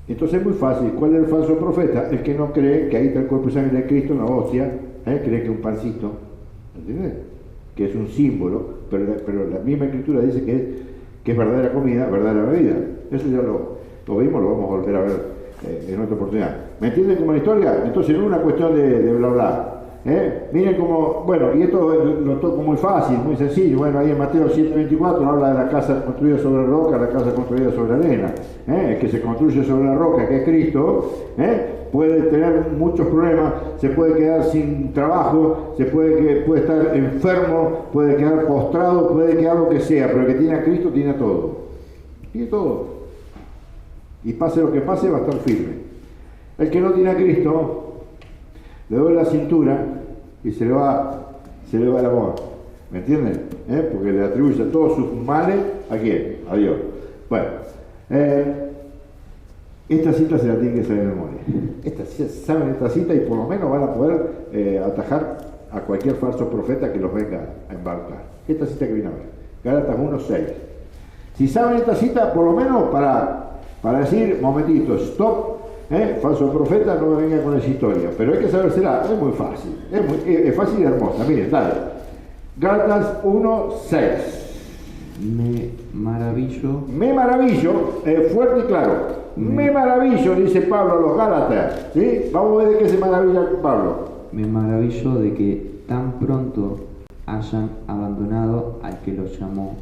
Entonces es muy fácil. ¿Cuál es el falso profeta? El que no cree que ahí está el cuerpo y sangre de Cristo en la hostia, cree que es un pancito, ¿entiendes? Que es un símbolo, pero la misma escritura dice que es verdadera comida, verdadera bebida. Eso ya lo vimos, lo vamos a volver a ver en otra oportunidad. ¿Me entienden como la historia? Entonces no es una cuestión de bla bla. Miren cómo, bueno, y esto lo toco muy fácil, muy sencillo. Bueno, ahí en Mateo 7:24 habla de la casa construida sobre la roca, la casa construida sobre la arena. El que se construye sobre la roca, que es Cristo, puede tener muchos problemas, se puede quedar sin trabajo, puede estar enfermo, puede quedar postrado, puede quedar lo que sea, pero el que tiene a Cristo tiene todo. Tiene todo. Y pase lo que pase, va a estar firme. El que no tiene a Cristo, le doy la cintura y se le va el amor. ¿Me entienden? Porque le atribuye todos sus males ¿a quién? A Dios. Bueno, esta cita se la tienen que saber de memoria. Saben esta cita y por lo menos van a poder atajar a cualquier falso profeta que los venga a embarcar. Esta cita que viene ahora, Gálatas 1:6. Si saben esta cita, por lo menos para decir, momentito, stop, falso profeta, no me venga con esa historia. Pero hay que sabérsela, es muy fácil, es fácil y hermosa. Miren, dale. Gálatas 1:6. Me maravillo, fuerte y claro. Me maravillo, dice Pablo a los Gálatas. ¿Sí? Vamos a ver de qué se maravilla Pablo. Me maravillo de que tan pronto hayan abandonado al que los llamó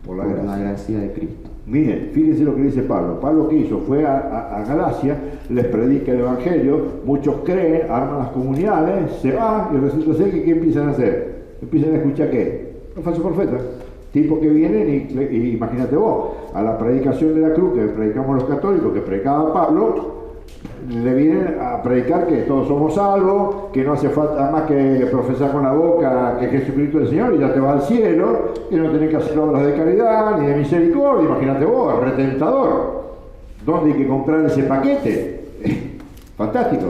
por la gracia de Cristo. Miren, fíjense lo que dice Pablo. Pablo, ¿qué hizo? Fue a Galacia, les predica el Evangelio, muchos creen, arman las comunidades, se van y resulta ser que ¿qué empiezan a hacer? Empiezan a escuchar ¿qué? Los falsos profetas. Tipos que vienen y imagínate vos, a la predicación de la cruz que predicamos los católicos, que predicaba Pablo, le vienen a predicar que todos somos salvos, que no hace falta más que profesar con la boca que Jesucristo es el Señor y ya te va al cielo, que no tenés que hacer obras de caridad ni de misericordia. Imagínate vos, el retentador. ¿Dónde hay que comprar ese paquete? Fantástico.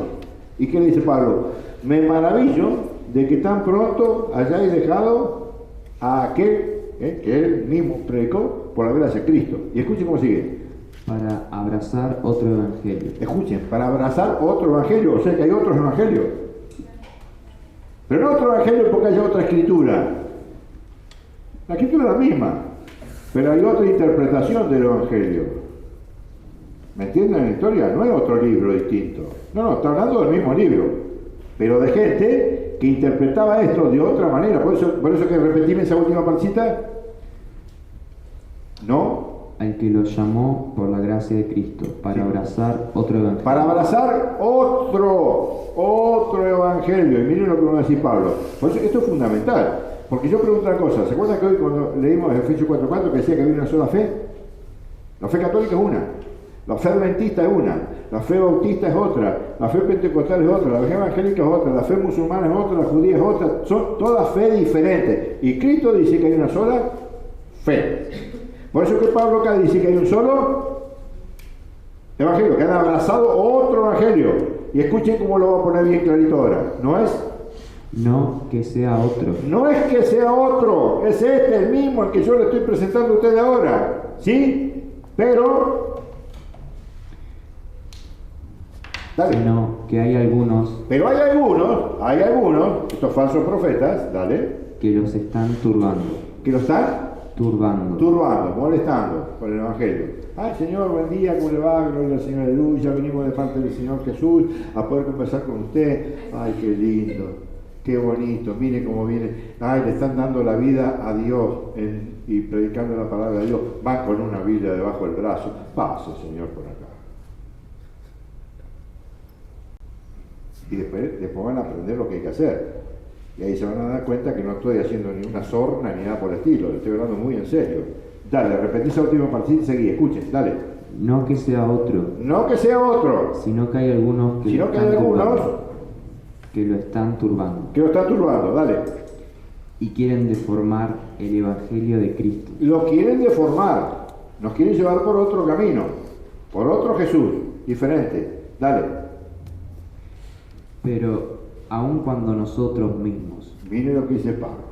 ¿Y qué le dice Pablo? Me maravillo de que tan pronto hayáis dejado a aquel que él mismo predicó por la gracia de Cristo. Y escuchen cómo sigue. Para abrazar otro evangelio. Escuchen, para abrazar otro evangelio, o sea que hay otros evangelios. Pero no otro evangelio porque haya otra escritura. La escritura es la misma, pero hay otra interpretación del evangelio. ¿Me entienden la historia? No es otro libro distinto. No, está hablando del mismo libro, pero de gente que interpretaba esto de otra manera. Por eso que repetíme esa última partecita. No. Al que lo llamó por la gracia de Cristo, para abrazar otro evangelio. Para abrazar otro evangelio. Y miren lo que va a decir Pablo. Por eso esto es fundamental. Porque yo pregunto una cosa. ¿Se acuerdan que hoy cuando leímos Efesios 4:4 que decía que había una sola fe? La fe católica es una. La fe adventista es una. La fe bautista es otra. La fe pentecostal es otra. La fe evangélica es otra. La fe musulmana es otra. La judía es otra. Son todas fe diferentes. Y Cristo dice que hay una sola fe. Por eso que Pablo acá dice que hay un solo evangelio, que han abrazado otro evangelio. Y escuchen cómo lo voy a poner bien clarito ahora. No que sea otro. No es que sea otro, es el mismo, el que yo le estoy presentando a ustedes ahora. ¿Sí? Pero dale. Sino que hay algunos. Pero hay algunos, estos falsos profetas, dale. Que los están turbando. ¿Que los están? Turbando, molestando por el Evangelio. Ay, Señor, buen día, ¿cómo le va? Gloria al Señor, aleluya. Venimos de parte del Señor Jesús a poder conversar con usted. Ay, qué lindo, qué bonito. Mire cómo viene. Ay, le están dando la vida a Dios y predicando la palabra de Dios. Van con una Biblia debajo del brazo. Pase, Señor, por acá. Y después van a aprender lo que hay que hacer. Y ahí se van a dar cuenta que no estoy haciendo ni una sorna ni nada por el estilo, estoy hablando muy en serio. Dale, repetí esa última partida y seguí, escuchen, dale. No que sea otro, No que sea otro, sino que hay algunos que, sino lo que hay están algunos turbando, que lo están turbando que lo están turbando, dale. y quieren deformar el Evangelio de Cristo. Lo quieren deformar, nos quieren llevar por otro camino, por otro Jesús, diferente, dale. Pero aun cuando nosotros mismos, Mire lo que dice Pablo.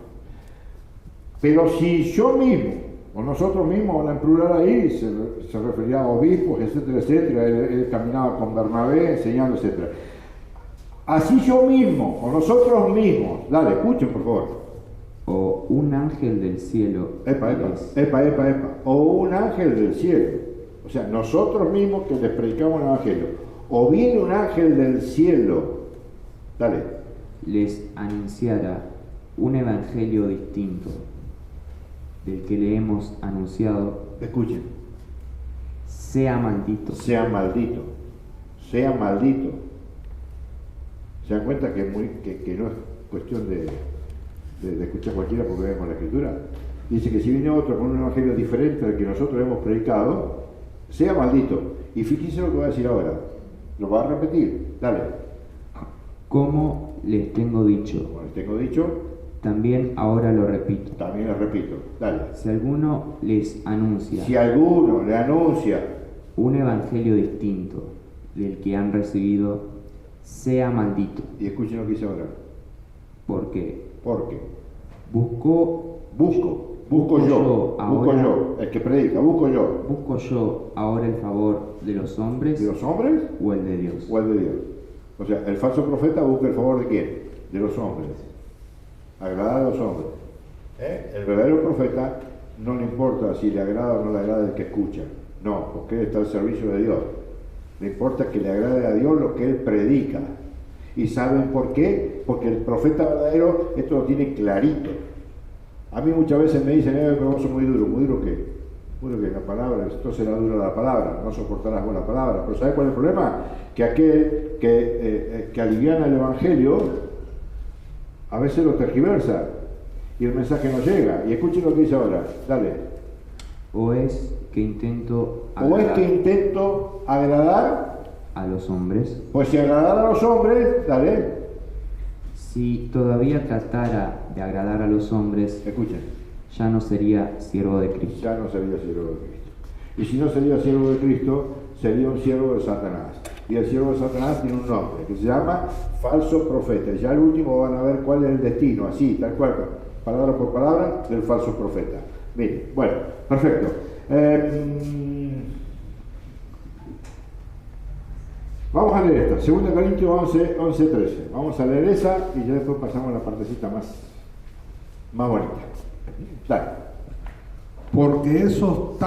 Pero si yo mismo, o nosotros mismos, van a plural ahí, se refería a obispos, etcétera, etcétera, él caminaba con Bernabé, enseñando, etcétera. Así yo mismo, o nosotros mismos, dale, escuchen por favor. o un ángel del cielo, Epa, o un ángel del cielo, o sea, nosotros mismos que les predicamos el Evangelio, o viene un ángel del cielo, dale, les anunciara un evangelio distinto del que le hemos anunciado, escuchen, sea maldito. sea maldito, sea maldito. ¿Se dan cuenta que no es cuestión de escuchar cualquiera porque vemos la Escritura? Dice que si viene otro con un evangelio diferente al que nosotros hemos predicado, sea maldito. Y fíjense lo que voy a decir ahora. Lo va a repetir. Dale. Como les tengo dicho, Como les tengo dicho, también ahora lo repito. también les repito. Dale. Si alguno les anuncia Si alguno le anuncia, un evangelio distinto del que han recibido, sea maldito, y escuchen lo que dice ahora. porque Porque busco yo, el que predica, busco yo ahora el favor de los hombres ¿de los hombres o el de Dios. o el de Dios? O sea, el falso profeta busca el favor de quién? De los hombres. Agradar a los hombres. El verdadero profeta no le importa si le agrada o no le agrada el que escucha. No, porque él está al servicio de Dios. Le importa que le agrade a Dios lo que él predica. ¿Y saben por qué? Porque el profeta verdadero esto lo tiene clarito. A mí muchas veces me dicen, pero vos sos muy duro. ¿Muy duro qué? Muy duro que la palabra, entonces será dura la palabra, no soportarás con la palabra. Pero ¿sabes cuál es el problema? Que aquel que aliviana el Evangelio, a veces lo tergiversa y el mensaje no llega. Y escuchen lo que dice ahora, dale. O es que intento agradar a los hombres. Pues si agradar a los hombres, dale. Si todavía tratara de agradar a los hombres, Escuchen, ya no sería siervo de Cristo. ya no sería siervo de Cristo. Y si no sería siervo de Cristo, sería un siervo de Satanás. Y el siervo de Satanás tiene un nombre, que se llama falso profeta. Y ya al último van a ver cuál es el destino, así, tal cual, palabra por palabra, del falso profeta. Miren, bueno, perfecto. Vamos a leer esta, 2 Corintios 11, 13. Vamos a leer esa y ya después pasamos a la partecita más bonita. Dale. Porque esos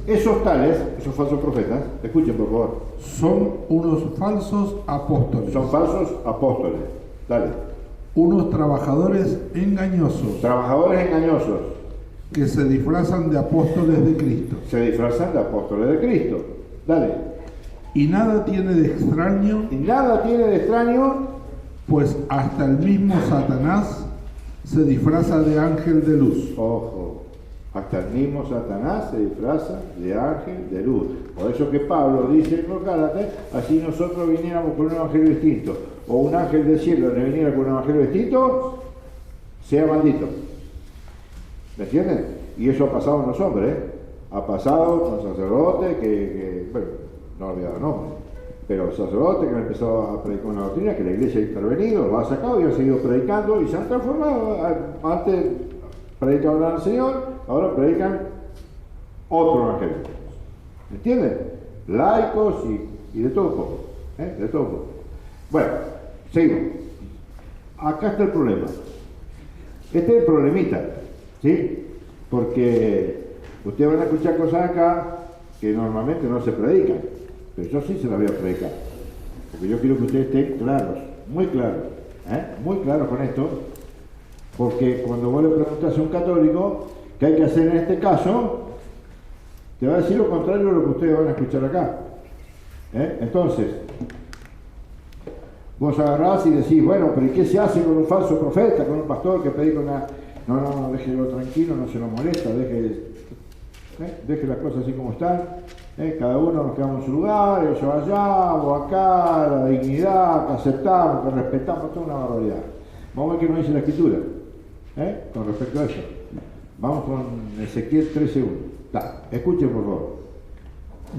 Esos falsos profetas, escuchen por favor, son unos falsos apóstoles, son falsos apóstoles. Dale. unos trabajadores engañosos Trabajadores engañosos, que se disfrazan de apóstoles de Cristo. se disfrazan de apóstoles de Cristo. Dale. Y nada tiene de extraño, Y nada tiene de extraño, pues hasta el mismo Satanás se disfraza de ángel de luz. ojo, hasta el mismo Satanás se disfraza de ángel de luz. Por eso que Pablo dice en los Gálatas, así nosotros viniéramos con un evangelio distinto, o un ángel del cielo le viniera con un evangelio distinto, sea maldito. ¿Me entienden? Y eso ha pasado en los hombres, ¿eh? Ha pasado con sacerdotes bueno, no olvidar nombres, pero sacerdotes que han empezado a predicar una doctrina que la iglesia ha intervenido, lo ha sacado y ha seguido predicando y se han transformado. Antes predicaban al Señor, ahora predican otro evangelio. ¿Me entienden? Laicos y de todo poco. De todo poco. Bueno, seguimos. Acá está el problema. Este es el problemita, ¿sí? Porque ustedes van a escuchar cosas acá que normalmente no se predican, pero yo sí se las voy a predicar, porque yo quiero que ustedes estén claros, muy claros con esto, porque cuando vos le preguntas a un católico qué hay que hacer en este caso, te va a decir lo contrario de lo que ustedes van a escuchar acá. Entonces, Vos agarrás y decís, bueno, pero ¿y qué se hace con un falso profeta, con un pastor que predica una... No, déjelo tranquilo, no se lo molesta, deje las cosas así como están. Cada uno nos quedamos en su lugar, ellos allá, vos acá, la dignidad, que aceptamos, que respetamos, toda una barbaridad. Vamos a ver qué nos dice la Escritura, con respecto a eso. Vamos con Ezequiel 13:1. Escuchen por favor.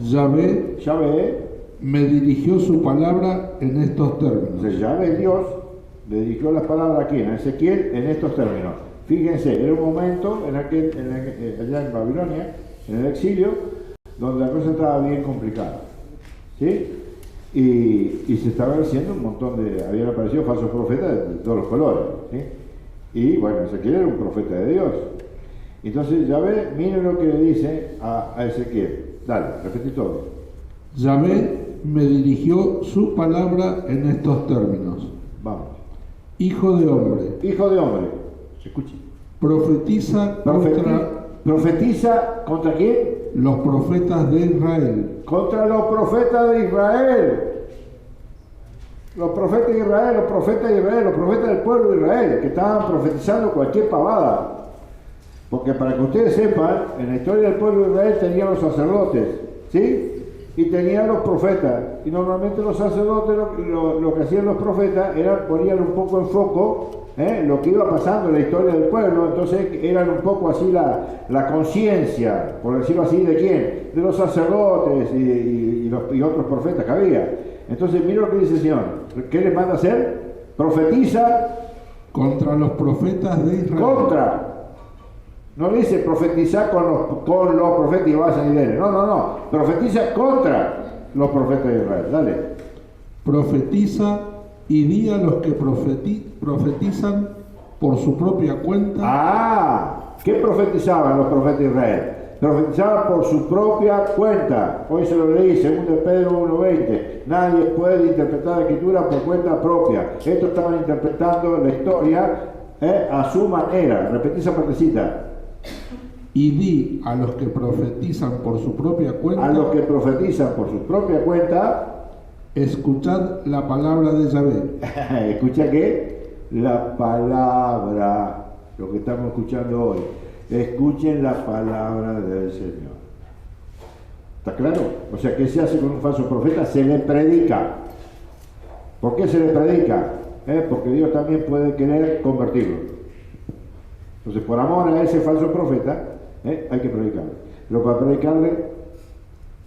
Yahvé me dirigió su palabra en estos términos. Entonces Yahvé Dios le dirigió las palabras aquí en Ezequiel en estos términos. Fíjense, era un momento allá en Babilonia, en el exilio, donde la cosa estaba bien complicada, ¿sí? Y se estaban haciendo un montón habían aparecido falsos profetas de todos los colores, ¿sí? Y bueno, Ezequiel era un profeta de Dios. Entonces Yahvé, miren lo que le dice a Ezequiel. Dale, repetí todo. Yahvé me dirigió su palabra en estos términos. Vamos. Hijo de hombre. Hijo de hombre. Escuche. Profetiza ¿Contra quién? Los profetas de Israel. Contra los profetas de Israel. Los profetas de Israel, los profetas de Israel, los profetas del pueblo de Israel, que estaban profetizando cualquier pavada. Porque para que ustedes sepan, en la historia del pueblo de Israel tenían los sacerdotes, ¿sí? Y tenían los profetas. Y normalmente los sacerdotes lo que hacían los profetas era ponían un poco en foco lo que iba pasando en la historia del pueblo. Entonces eran un poco así la conciencia, por decirlo así, ¿de quién? De los sacerdotes y otros profetas que había. Entonces mira lo que dice el Señor. ¿Qué les manda a hacer? Profetiza contra los profetas de Israel. No dice profetizar con los profetas y vayan y denle. No. Profetiza contra los profetas de Israel. Dale. Profetiza y di a los que profetizan por su propia cuenta. ¿Qué profetizaban los profetas de Israel? Profetizaban por su propia cuenta. Hoy se lo leí, 2 Pedro 1:20. Nadie puede interpretar la Escritura por cuenta propia. Estos estaban interpretando la historia a su manera. Repetí esa partecita. Y di a los que profetizan por su propia cuenta. A los que profetizan por su propia cuenta. Escuchad la palabra de Yahvé. ¿Escucha qué? La palabra, lo que estamos escuchando hoy. Escuchen la palabra del Señor. ¿Está claro? O sea, ¿qué se hace con un falso profeta? Se le predica. ¿Por qué se le predica? Porque Dios también puede querer convertirlo. Entonces, por amor a ese falso profeta, hay que predicarle. Pero para predicarle,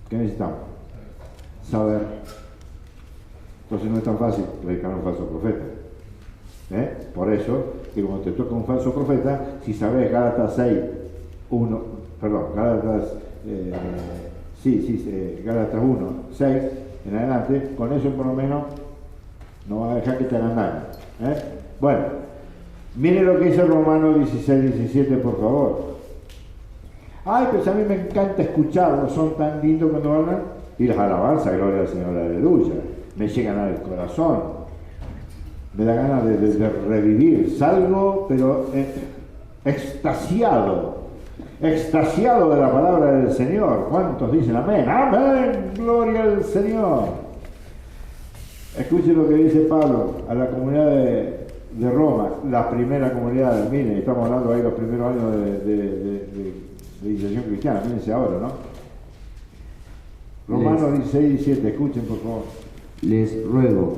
¿qué necesitamos? Saber. Entonces no es tan fácil predicar a un falso profeta. Por eso, que cuando te toca un falso profeta, si sabes Gálatas 1, en adelante, con eso por lo menos no va a dejar que te hagan daño. Bueno, miren lo que dice Romanos 16:17, por favor. Pues a mí me encanta escucharlos, son tan lindos cuando hablan. Y las alabanzas, gloria al Señor, aleluya. Me llegan al corazón, me da ganas de revivir, salgo pero extasiado de la palabra del Señor. ¿Cuántos dicen amén? Amén, gloria al Señor. Escuchen lo que dice Pablo a la comunidad de Roma, la primera comunidad, miren, estamos hablando ahí de los primeros años de iniciación cristiana, mírense ahora, ¿no? Romanos 16:17, escuchen por favor. Les ruego,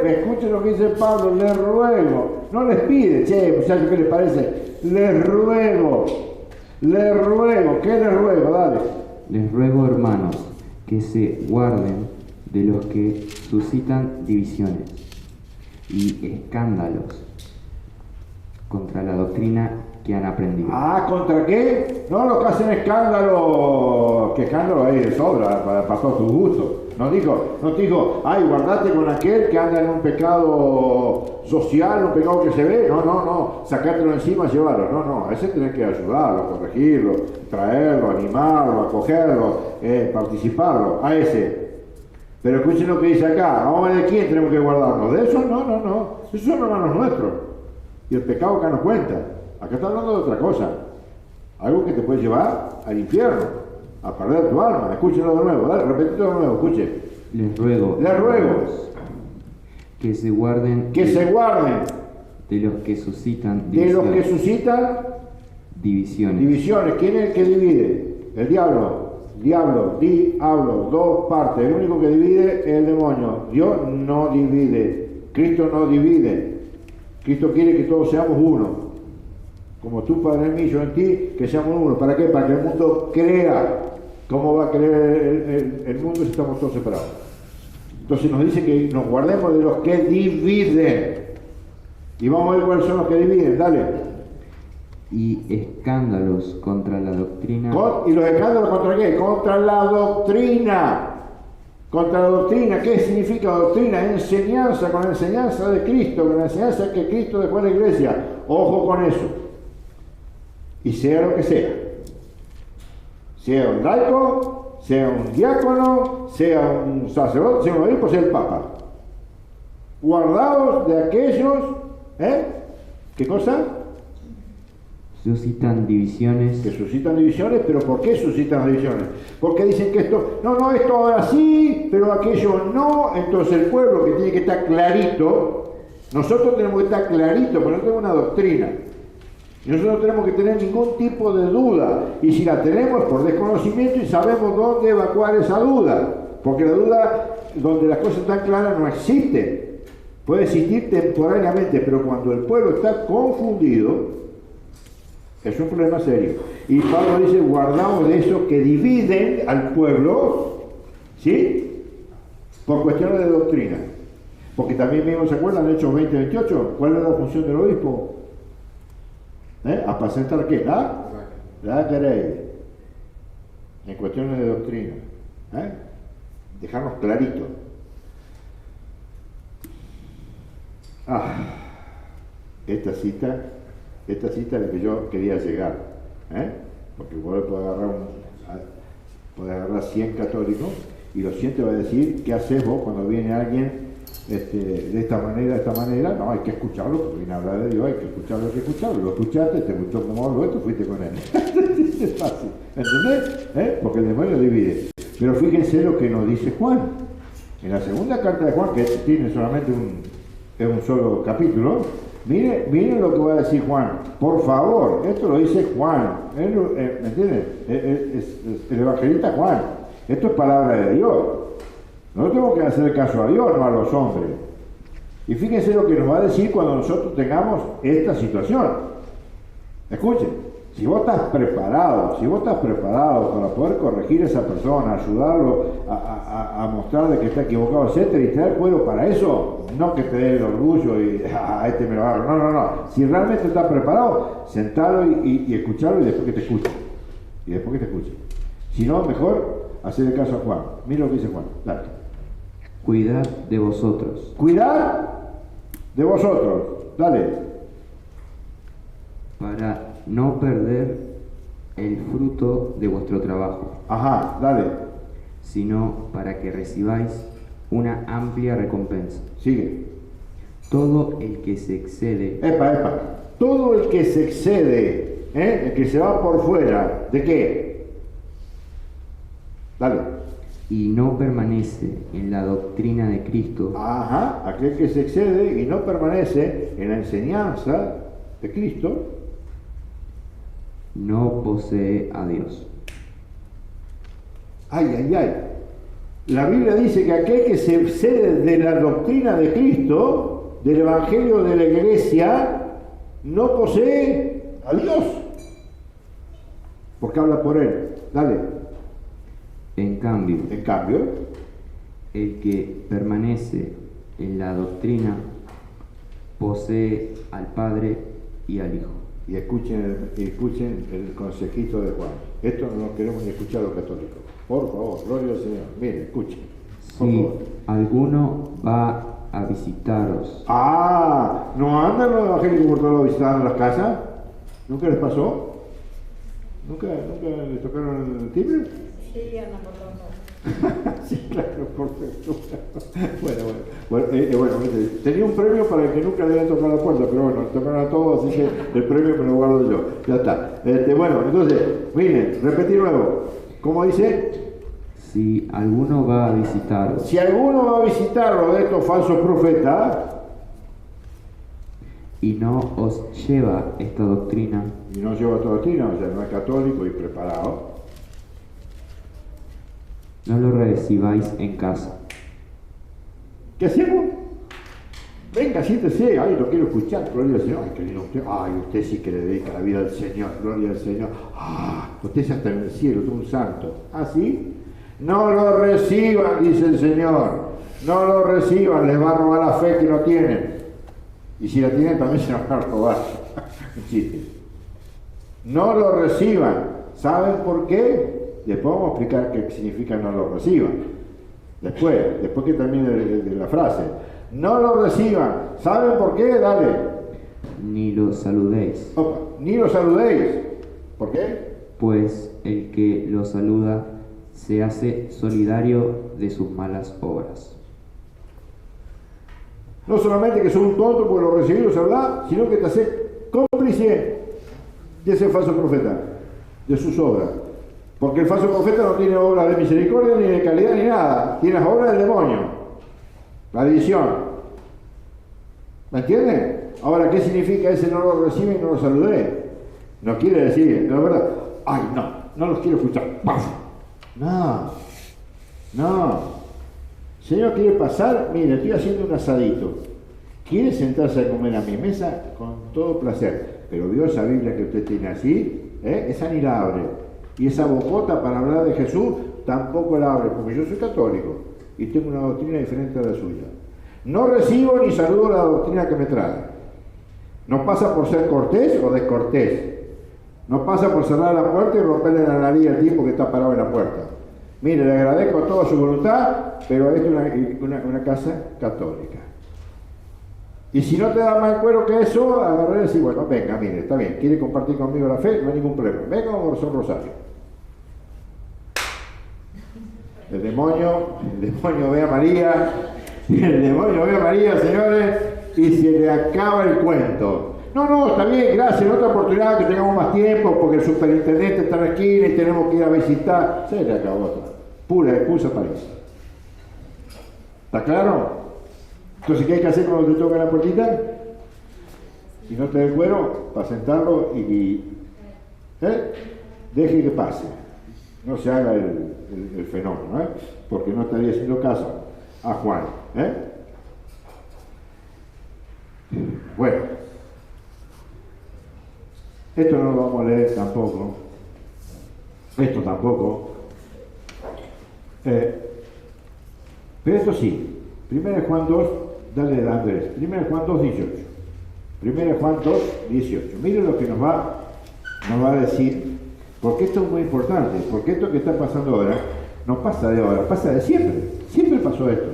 escuchen lo que dice Pablo, les ruego, no les pide, muchachos, ¿qué les parece? Les ruego, ¿qué les ruego? Dale. Les ruego, hermanos, que se guarden de los que suscitan divisiones y escándalos contra la doctrina que han aprendido. ¿Contra qué? No, los que hacen escándalo, que escándalo hay de sobra para todos tus gustos. No te dijo, guardate con aquel que anda en un pecado social, un pecado que se ve. No, sacártelo encima, llevarlo. No, a ese tenés que ayudarlo, corregirlo, traerlo, animarlo, acogerlo, participarlo, a ese. Pero escuchen lo que dice acá, ¿a nombre de quién tenemos que guardarnos? De eso no, esos son hermanos nuestros. Y el pecado acá nos cuenta. Acá está hablando de otra cosa. Algo que te puede llevar al infierno, a perder tu alma. Escúchenlo de nuevo, dale, repetito de nuevo, escuche. Les ruego, Que se guarden Que se guarden de los que suscitan de los que divisiones. suscitan divisiones. ¿Quién es el que divide? El diablo. Diablo, dos partes. El único que divide es el demonio. Dios no divide. Cristo no divide. Cristo quiere que todos seamos uno. Como tú, Padre en mí, yo en ti, que seamos uno. ¿Para qué? Para que el mundo crea. ¿Cómo va a creer el mundo si estamos todos separados? Entonces nos dice que nos guardemos de los que dividen. Y vamos a ver cuáles son los que dividen. Dale. Y escándalos contra la doctrina. ¿Y los escándalos contra qué? Contra la doctrina. Contra la doctrina. ¿Qué significa doctrina? Enseñanza, con la enseñanza de Cristo, con la enseñanza que Cristo dejó en la iglesia. Ojo con eso. Y sea lo que sea. Sea un laico, sea un diácono, sea un sacerdote, sea un obispo, sea el papa. Guardaos de aquellos, ¿qué cosa? Suscitan divisiones. Que suscitan divisiones, pero ¿por qué suscitan divisiones? Porque dicen que esto, esto ahora sí, pero aquello no. Entonces el pueblo que tiene que estar clarito, nosotros tenemos que estar clarito, porque no tenemos una doctrina. Y nosotros no tenemos que tener ningún tipo de duda. Y si la tenemos por desconocimiento y sabemos dónde evacuar esa duda. Porque la duda, donde las cosas están claras, no existe. Puede existir temporariamente, pero cuando el pueblo está confundido, es un problema serio. Y Pablo dice, guardamos de esos que dividen al pueblo, ¿sí? Por cuestiones de doctrina. Porque también mismo se acuerdan, en Hechos 20-28, ¿cuál era la función del obispo? ¿Apacentar qué? La queréis. En cuestiones de doctrina. Dejarnos clarito. Esta cita es la que yo quería llegar, porque vos podés agarrar 100 católicos y los 100 te va a decir qué haces vos cuando viene alguien de esta manera, no, hay que escucharlo, porque viene a hablar de Dios, hay que escucharlo, lo escuchaste, te gustó cómo habló esto, fuiste con él. Es fácil, ¿entendés? Porque el demonio divide. Pero fíjense lo que nos dice Juan. En la segunda carta de Juan, que tiene solamente un solo capítulo, miren lo que va a decir Juan. Por favor, esto lo dice Juan. ¿Me entienden? Es el evangelista Juan. Esto es palabra de Dios. Nosotros tenemos que hacer caso a Dios, no a los hombres. Y fíjense lo que nos va a decir cuando nosotros tengamos esta situación. Escuchen, si vos estás preparado para poder corregir a esa persona, ayudarlo a mostrar de que está equivocado, etcétera, y traer pueblo para eso, no que te dé el orgullo y este me lo agarro. No. Si realmente estás preparado, sentalo y escucharlo y después que te escuche. Si no, mejor hacerle caso a Juan. Mira lo que dice Juan. Dale. Cuidad de vosotros. Cuidad de vosotros. Dale. Para no perder el fruto de vuestro trabajo. Dale. Sino para que recibáis una amplia recompensa. Sigue. Todo el que se excede. Todo el que se excede, el que se va por fuera, ¿de qué? Dale. Y no permanece en la doctrina de Cristo. Aquel que se excede y no permanece en la enseñanza de Cristo, no posee a Dios. La Biblia dice que aquel que se excede de la doctrina de Cristo, del evangelio de la iglesia, no posee a Dios. Porque habla por él. Dale. En cambio, el que permanece en la doctrina posee al Padre y al Hijo. Y escuchen el consejito de Juan. Esto no lo queremos ni escuchar los católicos. Por favor, gloria al Señor. Miren, escuchen. Si alguno va a visitaros. ¿No andan los evangélicos por todos lados visitando las casas? ¿Nunca les pasó? ¿Nunca les tocaron el timbre? Sí, andan por todos lados. Sí, claro, perfecto. Bueno, tenía un premio para el que nunca le había tocado la puerta, pero bueno, le tocaron a todos, así que el premio me lo guardo yo. Ya está. Entonces, miren, repetí nuevo. ¿Cómo dice? Si alguno va a visitaros Si alguno va a visitarlo de estos falsos profetas y no os lleva esta doctrina, y no lleva toda doctrina, o sea, no es católico y preparado, no lo recibáis en casa. ¿qué hacemos? Venga, siéntese, ay, lo quiero escuchar, gloria al Señor, ay, qué lindo usted, ay, usted sí que le dedica la vida al Señor, gloria al Señor, usted ya está en el cielo, usted es un santo, ¿sí? No lo reciban, dice el Señor, no lo reciban, les va a robar la fe que no tienen, y si la tienen también se la van a robar, un chiste. No lo reciban, ¿saben por qué? Después vamos a explicar qué significa no lo reciban, después que termine de la frase. No lo reciban. ¿Saben por qué? Dale. Ni lo saludéis, Opa, ni lo saludéis. ¿Por qué? pues el que lo saluda se hace solidario de sus malas obras. No solamente que sos un tonto porque lo recibí y lo saludás, sino que te haces cómplice de ese falso profeta, de sus obras. Porque el falso profeta no tiene obras de misericordia, ni de caridad, ni nada. Tiene las obras del demonio. La división. ¿Me entienden? Ahora, ¿qué significa ese no lo recibe y no lo saludé? No quiere decir, la verdad, ay, no los quiero escuchar. ¡Paf! No. El Señor quiere pasar, mire, estoy haciendo un asadito. Quiere sentarse a comer a mi mesa con todo placer. Pero vio esa Biblia que usted tiene así, esa ni la abre. Y esa bocota para hablar de Jesús tampoco la abre, porque yo soy católico y tengo una doctrina diferente a la suya. No recibo ni saludo la doctrina que me trae. No pasa por ser cortés o descortés. No pasa por cerrar la puerta y romperle la nariz al tipo que está parado en la puerta. Mire, le agradezco toda su voluntad, pero esta es una casa católica. Y si no te da más cuero que eso, agarré y decir, bueno, venga, mire, está bien, quiere compartir conmigo la fe, no hay ningún problema. Venga, vamos a rezar un rosario. El demonio ve a María, señores, y se le acaba el cuento. No, está bien, gracias, en otra oportunidad que tengamos más tiempo, porque el superintendente está en la esquina y tenemos que ir a visitar. Se le acabó otra. Pura excusa para eso. ¿Está claro? Entonces, ¿qué hay que hacer cuando te toca la puertita? Si no te da el cuero, para sentarlo y deje que pase. No se haga el fenómeno, porque no estaría haciendo caso a Juan. Bueno, esto no lo vamos a leer tampoco. Esto tampoco. Pero esto sí. 1 Juan 2, dale Andrés. 1 Juan 2, 18. 1 Juan 2, 18. Miren lo que nos va a decir. Porque esto es muy importante, porque esto que está pasando ahora no pasa de ahora, pasa de siempre. Siempre pasó esto.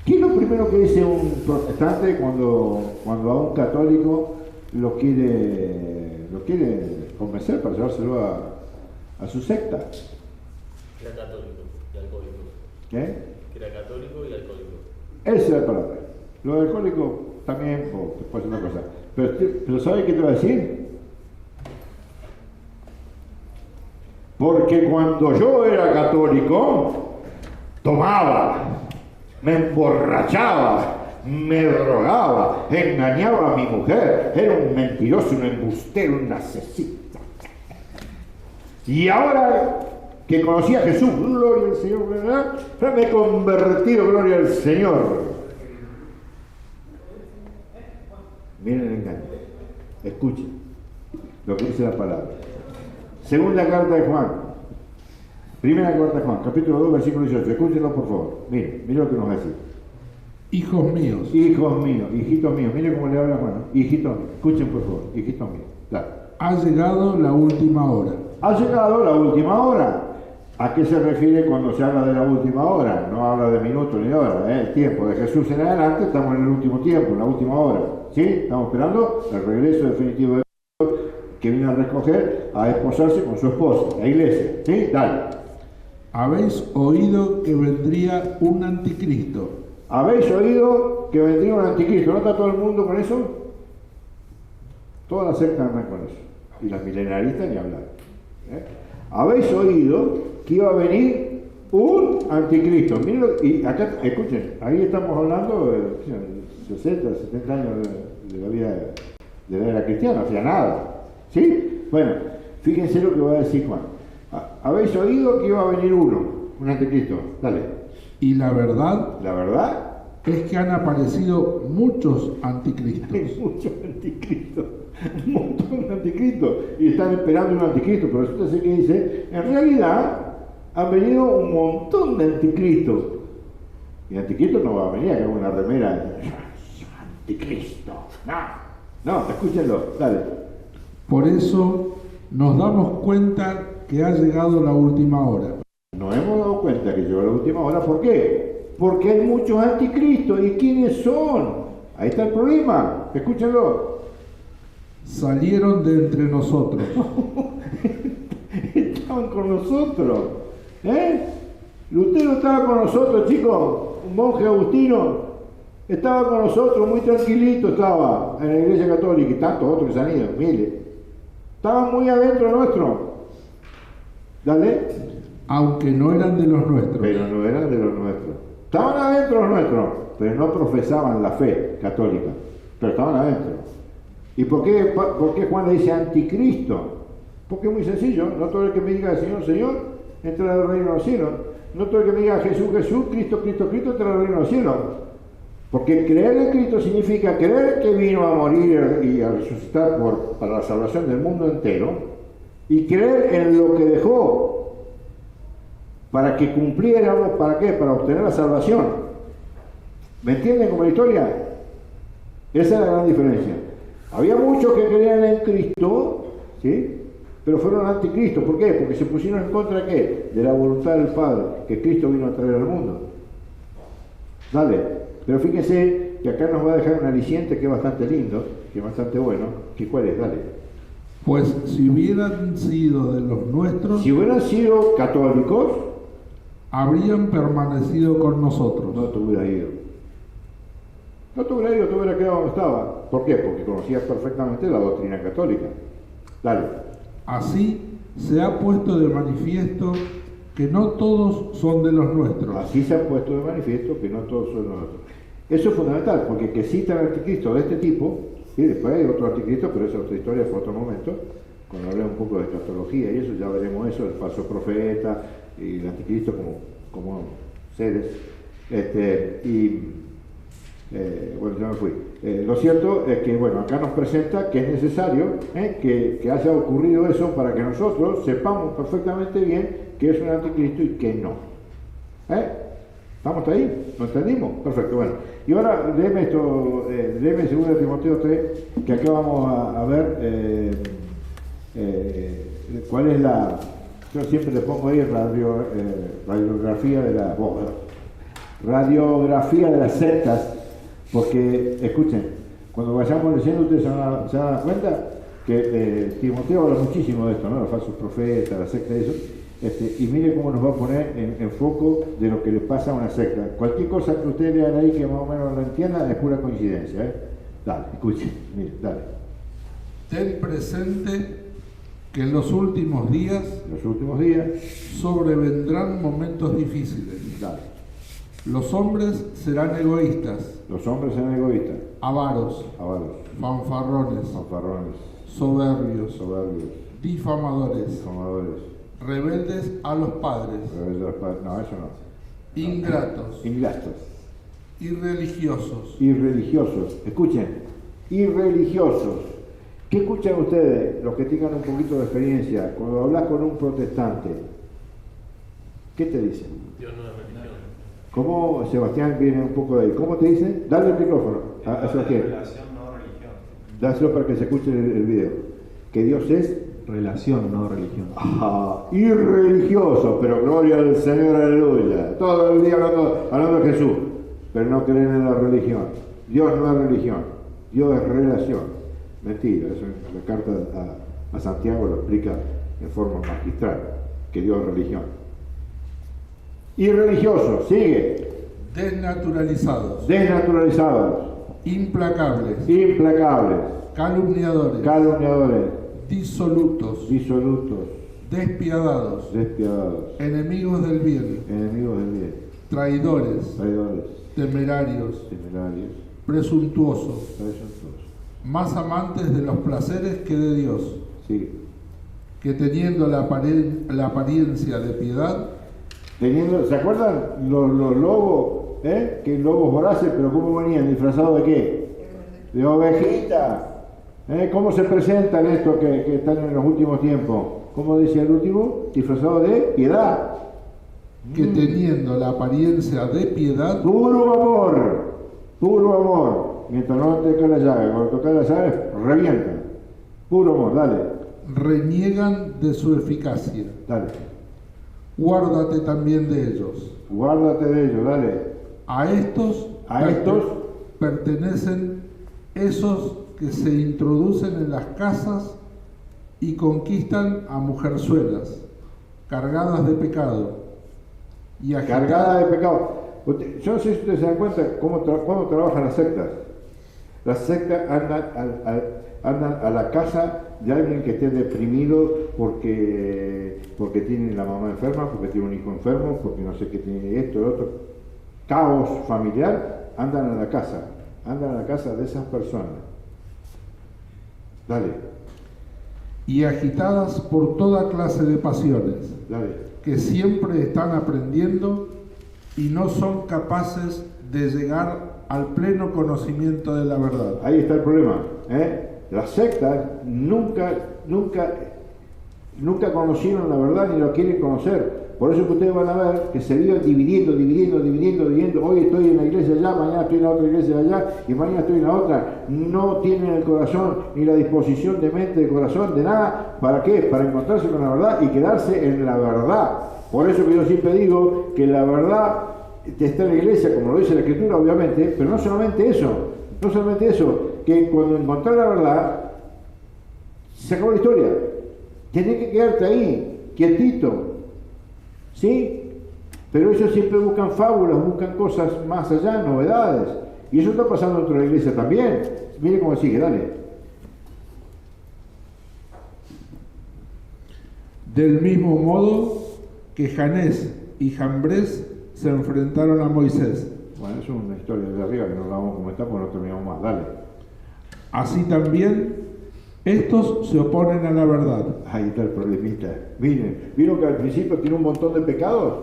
¿Qué es lo primero que dice un protestante cuando a un católico lo quiere convencer para llevárselo a su secta? Era católico y alcohólico. ¿Qué? Que era católico y alcohólico. Esa es la palabra. Lo de alcohólico también puede ser una cosa. Pero ¿sabe qué te va a decir? Porque cuando yo era católico, tomaba, me emborrachaba, me drogaba, engañaba a mi mujer, era un mentiroso, un embustero, un asesino. Y ahora que conocí a Jesús, gloria al Señor, ¿verdad? Me he convertido, gloria al Señor. Miren el engaño, escuchen lo que dice la palabra. Segunda carta de Juan, primera carta de Juan, capítulo 2, versículo 18. Escúchenlo por favor. Miren lo que nos va a decir. Hijos míos, Hijos míos, hijitos míos. Miren cómo le habla Juan. Hijitos míos. Escuchen por favor, hijitos míos. Claro. ha llegado la última hora. Ha llegado la última hora. ¿A qué se refiere cuando se habla de la última hora? No habla de minutos ni de hora, el tiempo de Jesús en adelante, estamos en el último tiempo, en la última hora. ¿Sí? Estamos esperando el regreso definitivo de Dios que viene a recoger, a esposarse con su esposa, la iglesia. ¿Sí? Dale. Habéis oído que vendría un anticristo. ¿Habéis oído que vendría un anticristo? ¿No está todo el mundo con eso? Todas las sectas andan con eso. Y las milenaristas ni hablar. ¿Habéis oído que iba a venir un anticristo. Miren, y acá, escuchen, ahí estamos hablando de 60, 70 años de la vida de la era cristiana, o sea, nada. ¿Sí? Bueno, fíjense lo que va a decir Juan. Habéis oído que iba a venir uno, un anticristo. Dale. Y la verdad La verdad, es que han aparecido muchos anticristos. hay muchos anticristos, un montón de anticristos, y están esperando un anticristo, pero resulta ser que dice, en realidad han venido un montón de anticristos. Y anticristo no va a venir a con una remera, anticristo. No, escúchenlo, dale. Por eso nos damos cuenta que ha llegado la última hora. Nos hemos dado cuenta que llegó la última hora, ¿por qué? Porque hay muchos anticristos, ¿y quiénes son? Ahí está el problema, escúchenlo. Salieron de entre nosotros. Estaban con nosotros, Lutero estaba con nosotros, chicos, un monje agustino, estaba con nosotros, muy tranquilito estaba en la iglesia católica, y tantos otros que se han ido, miles. Estaban muy adentro nuestro. Dale. Aunque no eran de los nuestros. Pero no eran de los nuestros. Estaban adentro los nuestros, pero no profesaban la fe católica, pero estaban adentro. ¿Y por qué Juan le dice anticristo? Porque es muy sencillo, no todo el que me diga Señor, Señor, entrará al reino de los cielos. No todo el que me diga Jesús, Jesús, Cristo, Cristo, Cristo, entrará al reino de los cielos. Porque creer en Cristo significa creer que vino a morir y a resucitar para la salvación del mundo entero, y creer en lo que dejó para que cumpliéramos, ¿para qué? Para obtener la salvación. ¿Me entienden como la historia? Esa es la gran diferencia. Había muchos que creían en Cristo, ¿sí? Pero fueron anticristos. ¿Por qué? Porque se pusieron en contra de ¿qué? De la voluntad del Padre, que Cristo vino a traer al mundo. Dale. Pero fíjense que acá nos va a dejar un aliciente que es bastante lindo, que es bastante bueno. ¿Qué cuál es? Dale. Pues si hubieran sido de los nuestros, Si hubieran sido católicos, habrían permanecido con nosotros. no te hubiera ido. No te hubiera ido, te hubiera quedado donde estaba. ¿Por qué? Porque conocías perfectamente la doctrina católica. Dale. Así se ha puesto de manifiesto que no todos son de los nuestros. Así se ha puesto de manifiesto que no todos son nosotros. Eso es fundamental, porque que citan al anticristo de este tipo, y después hay otro anticristo, pero esa es otra historia, fue otro momento, cuando hablé un poco de escatología y eso, ya veremos eso, el falso profeta y el anticristo como seres. Bueno, ya me fui. Lo cierto es que, bueno, acá nos presenta que es necesario que haya ocurrido eso para que nosotros sepamos perfectamente bien que es un anticristo y que no. ¿Estamos hasta ahí? ¿Lo entendimos? Perfecto, bueno. Y ahora léeme esto, léeme 2 Timoteo 3, que acá vamos a ver cuál es la... Yo siempre le pongo ahí radiografía de las sectas, porque, escuchen, cuando vayamos leyendo ustedes se van a dar cuenta que Timoteo habla muchísimo de esto, ¿no? Los falsos profetas, la secta y eso. Y mire cómo nos va a poner en foco de lo que le pasa a una secta. Cualquier cosa que ustedes lean ahí que más o menos lo entiendan es pura coincidencia. Dale, escuchen, mire, dale. Ten presente que en los últimos días sobrevendrán momentos difíciles. Dale. Los hombres serán egoístas, avaros, fanfarrones, soberbios, difamadores, rebeldes a los padres, no, eso no. ingratos, irreligiosos. Escuchen, irreligiosos. ¿Qué escuchan ustedes, los que tengan un poquito de experiencia, cuando hablas con un protestante? ¿Qué te dicen? Dios no es religión. ¿Cómo, Sebastián, viene un poco de ahí? ¿Cómo te dicen? Dale el micrófono a Sebastián. Relación, no religión. Dáselo para que se escuche el video. Que Dios es Relación, no religión. Irreligioso, pero gloria al Señor, aleluya. Todo el día hablando de Jesús, pero no creen en la religión. Dios no es religión, Dios es relación. Mentira, eso en la carta a Santiago lo explica en forma magistral, que Dios es religión. Irreligiosos, sigue. desnaturalizados, implacables, implacables, calumniadores, calumniadores, disolutos, despiadados, enemigos del bien, enemigos del bien, traidores, traidores, temerarios, temerarios, presuntuosos, presuntuosos. más amantes de los placeres que de Dios, Sí. que teniendo la apariencia de piedad, ¿Se acuerdan los lobos? Que lobos voraces, pero ¿cómo venían? ¿Disfrazados de qué? De ovejita. ¿Cómo se presentan estos que están en los últimos tiempos? ¿Cómo decía el último? Disfrazados de piedad. que teniendo la apariencia de piedad, Puro amor. Puro amor. Mientras no toca la llaga. Cuando toca la llaga, revientan. Puro amor, dale. reniegan de su eficacia. Dale. Guárdate también de ellos. Guárdate de ellos, dale. A estos pertenecen esos que se introducen en las casas y conquistan a mujerzuelas, cargadas de pecado y Cargada de pecado. Yo no sé si ustedes se dan cuenta cómo trabajan las sectas. Las sectas andan a la casa de alguien que esté deprimido porque tiene la mamá enferma, porque tiene un hijo enfermo, porque no sé qué tiene esto, lo otro. Caos familiar, andan a la casa de esas personas. Dale, y agitadas por toda clase de pasiones, dale. que siempre están aprendiendo y no son capaces de llegar al pleno conocimiento de la verdad. Ahí está el problema. Las sectas nunca conocieron la verdad ni lo quieren conocer. Por eso que ustedes van a ver que se viven dividiendo. Hoy estoy en la iglesia allá, mañana estoy en la otra iglesia allá y mañana estoy en la otra. No tienen el corazón ni la disposición de mente, de corazón, de nada. ¿Para qué? Para encontrarse con la verdad y quedarse en la verdad. Por eso que yo siempre digo que la verdad está en la iglesia, como lo dice la Escritura, obviamente, pero no solamente eso, que cuando encontrás la verdad, se acabó la historia. Tenés que quedarte ahí, quietito, ¿sí? Pero ellos siempre buscan fábulas, buscan cosas más allá, novedades, y eso está pasando dentro de la iglesia también. Mire cómo sigue, dale. Del mismo modo que Janés y Jambres se enfrentaron a Moisés. Bueno, eso es una historia de arriba que no la vamos a comentar porque no terminamos más, dale. Así también, estos se oponen a la verdad. Ahí está el problemita. ¿Vieron que al principio tiene un montón de pecados?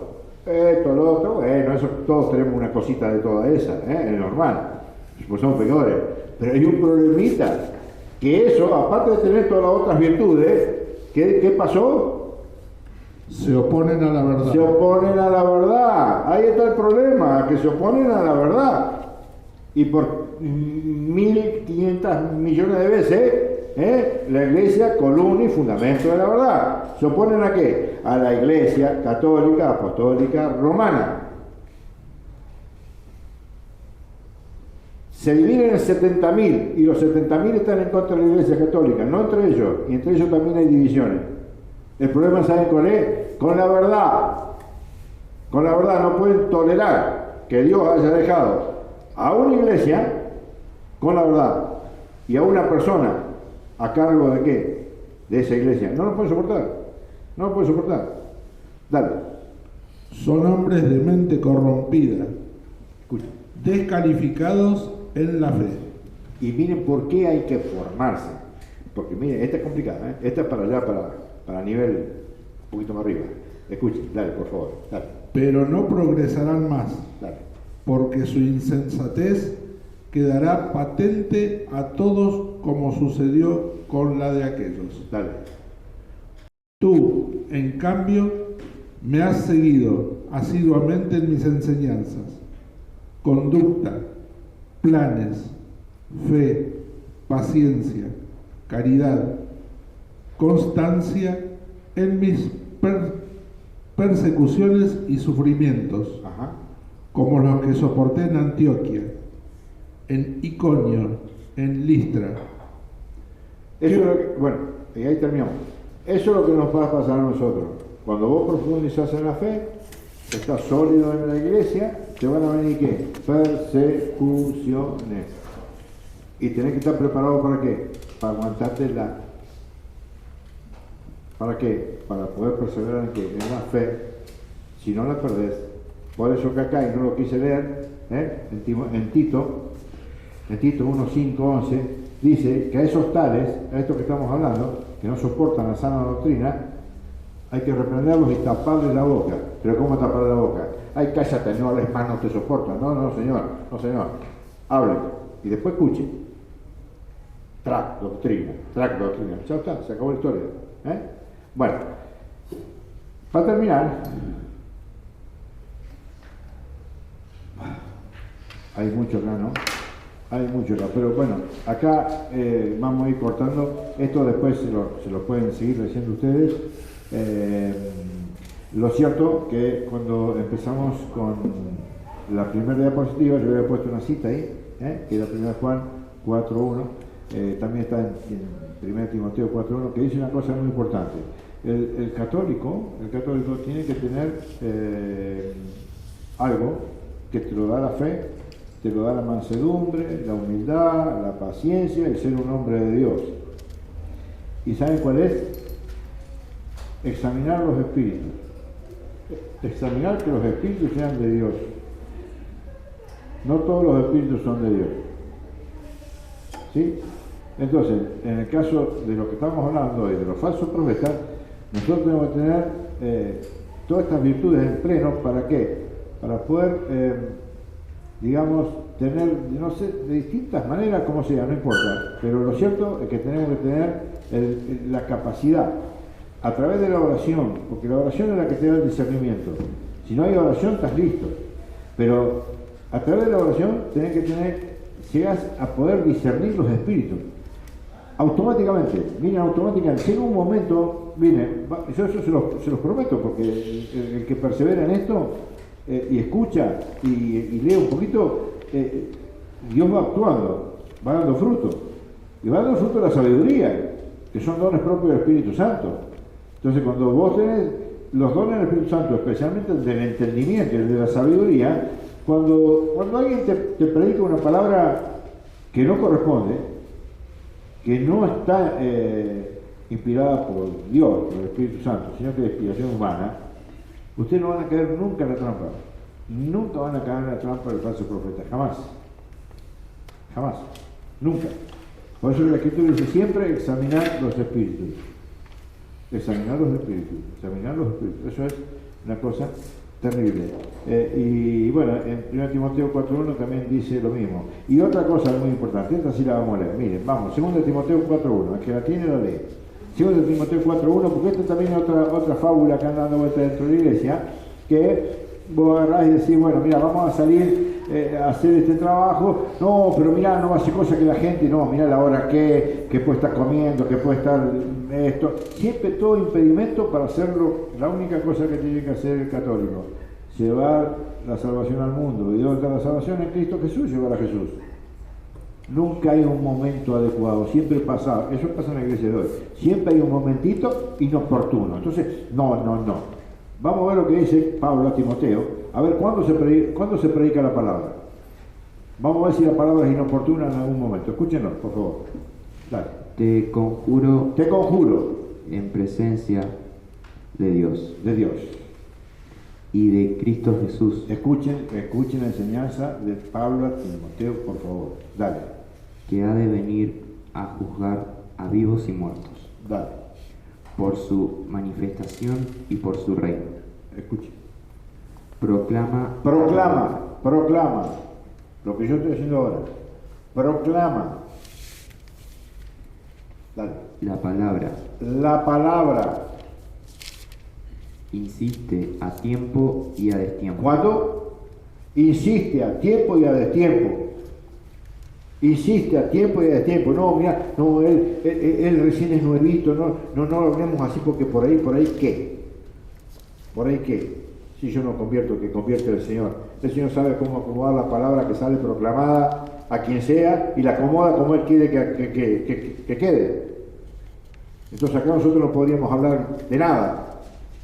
Esto, lo otro, bueno, eso todos tenemos una cosita de toda esa, es normal, pues somos pecadores. Pero hay un problemita, que eso, aparte de tener todas las otras virtudes, ¿qué pasó? Se oponen a la verdad. Se oponen a la verdad. Ahí está el problema, que se oponen a la verdad. Y por 1.500 millones de veces, la iglesia, columna y fundamento de la verdad. ¿Se oponen a qué? A la iglesia católica, apostólica, romana. Se dividen en 70.000 y los 70.000 están en contra de la iglesia católica, no entre ellos, y entre ellos también hay divisiones. El problema, ¿saben cuál es? Con la verdad. Con la verdad no pueden tolerar que Dios haya dejado a una iglesia con la verdad y a una persona a cargo de qué? De esa iglesia. No lo pueden soportar. No lo pueden soportar. Dale. Son hombres de mente corrompida, Escucha. descalificados en la fe. Y miren por qué hay que formarse. Porque miren, esta es complicada, esta es para allá, para nivel un poquito más arriba. Escuchen, dale, por favor, dale, Pero no progresarán más, dale. porque su insensatez quedará patente a todos como sucedió con la de aquellos. Dale. Tú, en cambio, me has seguido asiduamente en mis enseñanzas, conducta, planes, fe, paciencia, caridad, constancia en mis persecuciones y sufrimientos, Ajá. como los que soporté en Antioquia, en Iconio, en Listra. Eso es lo que, bueno, y ahí terminamos. Eso es lo que nos va a pasar a nosotros. Cuando vos profundizás en la fe, estás sólido en la iglesia, te van a venir ¿qué? Persecuciones. Y tenés que estar preparado para qué? Para aguantarte ¿Para qué? Para poder perseverar en, ¿qué? En la fe, si no la perdés. Por eso que acá, y no lo quise leer, en Tito 1, 5, 11, dice que a esos tales, a estos que estamos hablando, que no soportan la sana doctrina, hay que reprenderlos y taparles la boca. ¿Pero cómo taparle la boca? Ay, cállate, no hables más, no te soportan. No, señor, hable y después escuche. Trac doctrina. Ya está, se acabó la historia. Bueno, para terminar, hay mucho acá, ¿no? Hay mucho acá, pero bueno, acá vamos a ir cortando. Esto después se lo pueden seguir leyendo ustedes. Lo cierto que cuando empezamos con la primera diapositiva, yo había puesto una cita ahí, que es la primera Juan 4.1, también está en 1 Timoteo 4.1, que dice una cosa muy importante. El católico tiene que tener algo que te lo da la fe, te lo da la mansedumbre, la humildad, la paciencia, el ser un hombre de Dios. ¿Y saben cuál es? Examinar los espíritus. Examinar que los espíritus sean de Dios. No todos los espíritus son de Dios. ¿Sí? Entonces, en el caso de lo que estamos hablando hoy, de los falsos profetas, nosotros tenemos que tener todas estas virtudes en pleno. ¿Para qué? Para poder, digamos, tener, no sé, de distintas maneras, como sea, no importa. Pero lo cierto es que tenemos que tener la capacidad, a través de la oración, porque la oración es la que te da el discernimiento. Si no hay oración, estás listo. Pero a través de la oración tenés que llegas a poder discernir los espíritus. Automáticamente, llega un momento, yo eso se los prometo, porque el que persevera en esto y escucha y lee un poquito, Dios va actuando, va dando fruto. Y va dando fruto de la sabiduría, que son dones propios del Espíritu Santo. Entonces, cuando vos tenés los dones del Espíritu Santo, especialmente el del entendimiento y el de la sabiduría, cuando alguien te predica una palabra que no corresponde, que no está inspirada por Dios, por el Espíritu Santo, sino que de inspiración humana, ustedes no van a caer nunca en la trampa. Nunca van a caer en la trampa del falso profeta. Jamás. Jamás. Nunca. Por eso que la Escritura dice siempre examinar los espíritus. Examinar los espíritus. Eso es una cosa terrible. Y bueno, en 1 Timoteo 4.1 también dice lo mismo. Y otra cosa muy importante, esta sí la vamos a leer. Miren, vamos, 2 Timoteo 4.1, el que la tiene la lee. 2 Timoteo 4.1, porque esta también es otra fábula que anda dando vuelta dentro de la iglesia, que vos agarrás y decís, bueno, mira, vamos a salir a hacer este trabajo. No, pero mira, no hace cosa que la gente, no, mira la hora que puede estar comiendo, que puede estar esto. Siempre todo impedimento para hacerlo. La única cosa que tiene que hacer el católico, llevar la salvación al mundo. ¿Y dónde está la salvación? En Cristo Jesús, llevar a Jesús. Nunca hay un momento adecuado, siempre pasa, eso pasa en la iglesia de hoy, siempre hay un momentito inoportuno. Entonces, no. Vamos a ver lo que dice Pablo a Timoteo, a ver cuándo se predica la palabra. Vamos a ver si la palabra es inoportuna en algún momento. Escúchenos, por favor. Dale. Te conjuro en presencia de Dios y de Cristo Jesús. Escuchen la enseñanza de Pablo a Timoteo, por favor. Dale. Que ha de venir a juzgar a vivos y muertos. Dale. Por su manifestación y por su reino. Escuchen. Proclama. Lo que yo estoy haciendo ahora. Proclama. Dale. La palabra. Insiste a tiempo y a destiempo. ¿Cuándo? Insiste a tiempo y a destiempo. Insiste a tiempo y a destiempo. No, mira, no, él recién es nuevito, no lo hablemos así porque por ahí qué. Por ahí qué. Si yo no convierto, que convierte el Señor. El Señor sabe cómo acomodar la palabra que sale proclamada a quien sea y la acomoda como Él quiere que quede. Entonces acá nosotros no podríamos hablar de nada.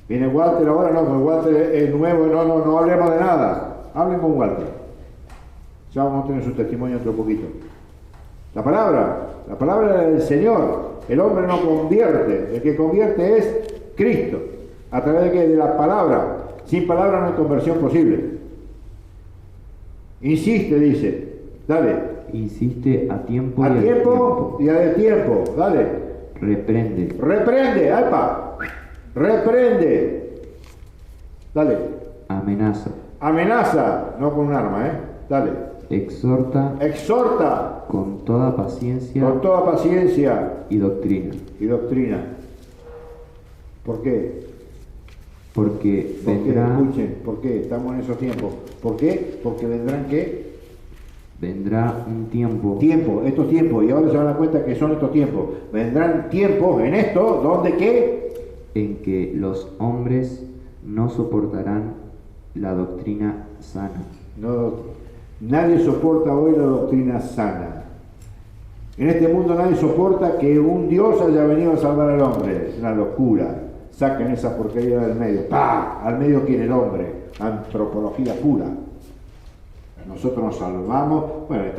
Viene Walter ahora, no, con Walter es nuevo, no hablemos de nada. Hablen con Walter. Ya vamos a tener su testimonio otro poquito. La palabra del Señor El hombre no convierte, el que convierte es Cristo. ¿A través de qué? De la palabra. Sin palabra no hay conversión posible. Insiste, dice. Dale. Insiste a tiempo A y a tiempo y a destiempo. Dale. Reprende, Reprende, ¡alpa! Reprende. Dale. amenaza, Amenaza, no con un arma, Dale. exhorta Exhorta con toda paciencia con toda paciencia y doctrina. y doctrina. ¿Por qué? Porque ¿Por qué? vendrá, Escuchen, ¿por qué? Estamos en esos tiempos. ¿Por qué? Porque vendrán ¿qué? vendrá un tiempo Estos tiempos, y ahora se van a dar cuenta que son estos tiempos. Vendrán tiempos en esto, donde ¿qué? en que los hombres no soportarán la doctrina sana. No, nadie soporta hoy la doctrina sana. En este mundo nadie soporta que un Dios haya venido a salvar al hombre. Es una locura. Saquen esa porquería del medio. ¡Pah! Al medio quiere el hombre. Antropología pura. Nosotros nos salvamos, bueno, de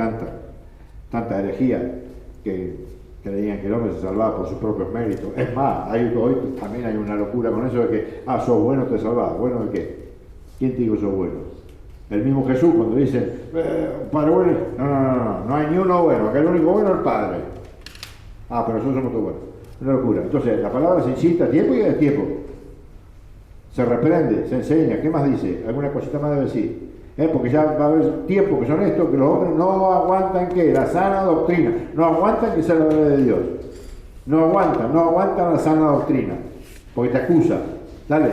tanta herejía que creían que el hombre se salvaba por sus propios méritos. Es más, hoy también hay una locura con eso de que, sos bueno, te salvás. ¿Bueno de qué? ¿Quién te dijo sos bueno? El mismo Jesús cuando dicen, Padre bueno, no hay ni uno bueno, que el único bueno es el Padre. Pero nosotros somos todos buenos. Una locura. Entonces, la palabra se insiste a tiempo y a destiempo. Se reprende, se enseña. ¿Qué más dice? ¿Alguna cosita más debe decir? Porque ya va a haber tiempo que son estos, que los hombres no aguantan ¿qué? La sana doctrina. No aguantan que sea la verdad de Dios. No aguantan la sana doctrina. Porque te acusa. Dale.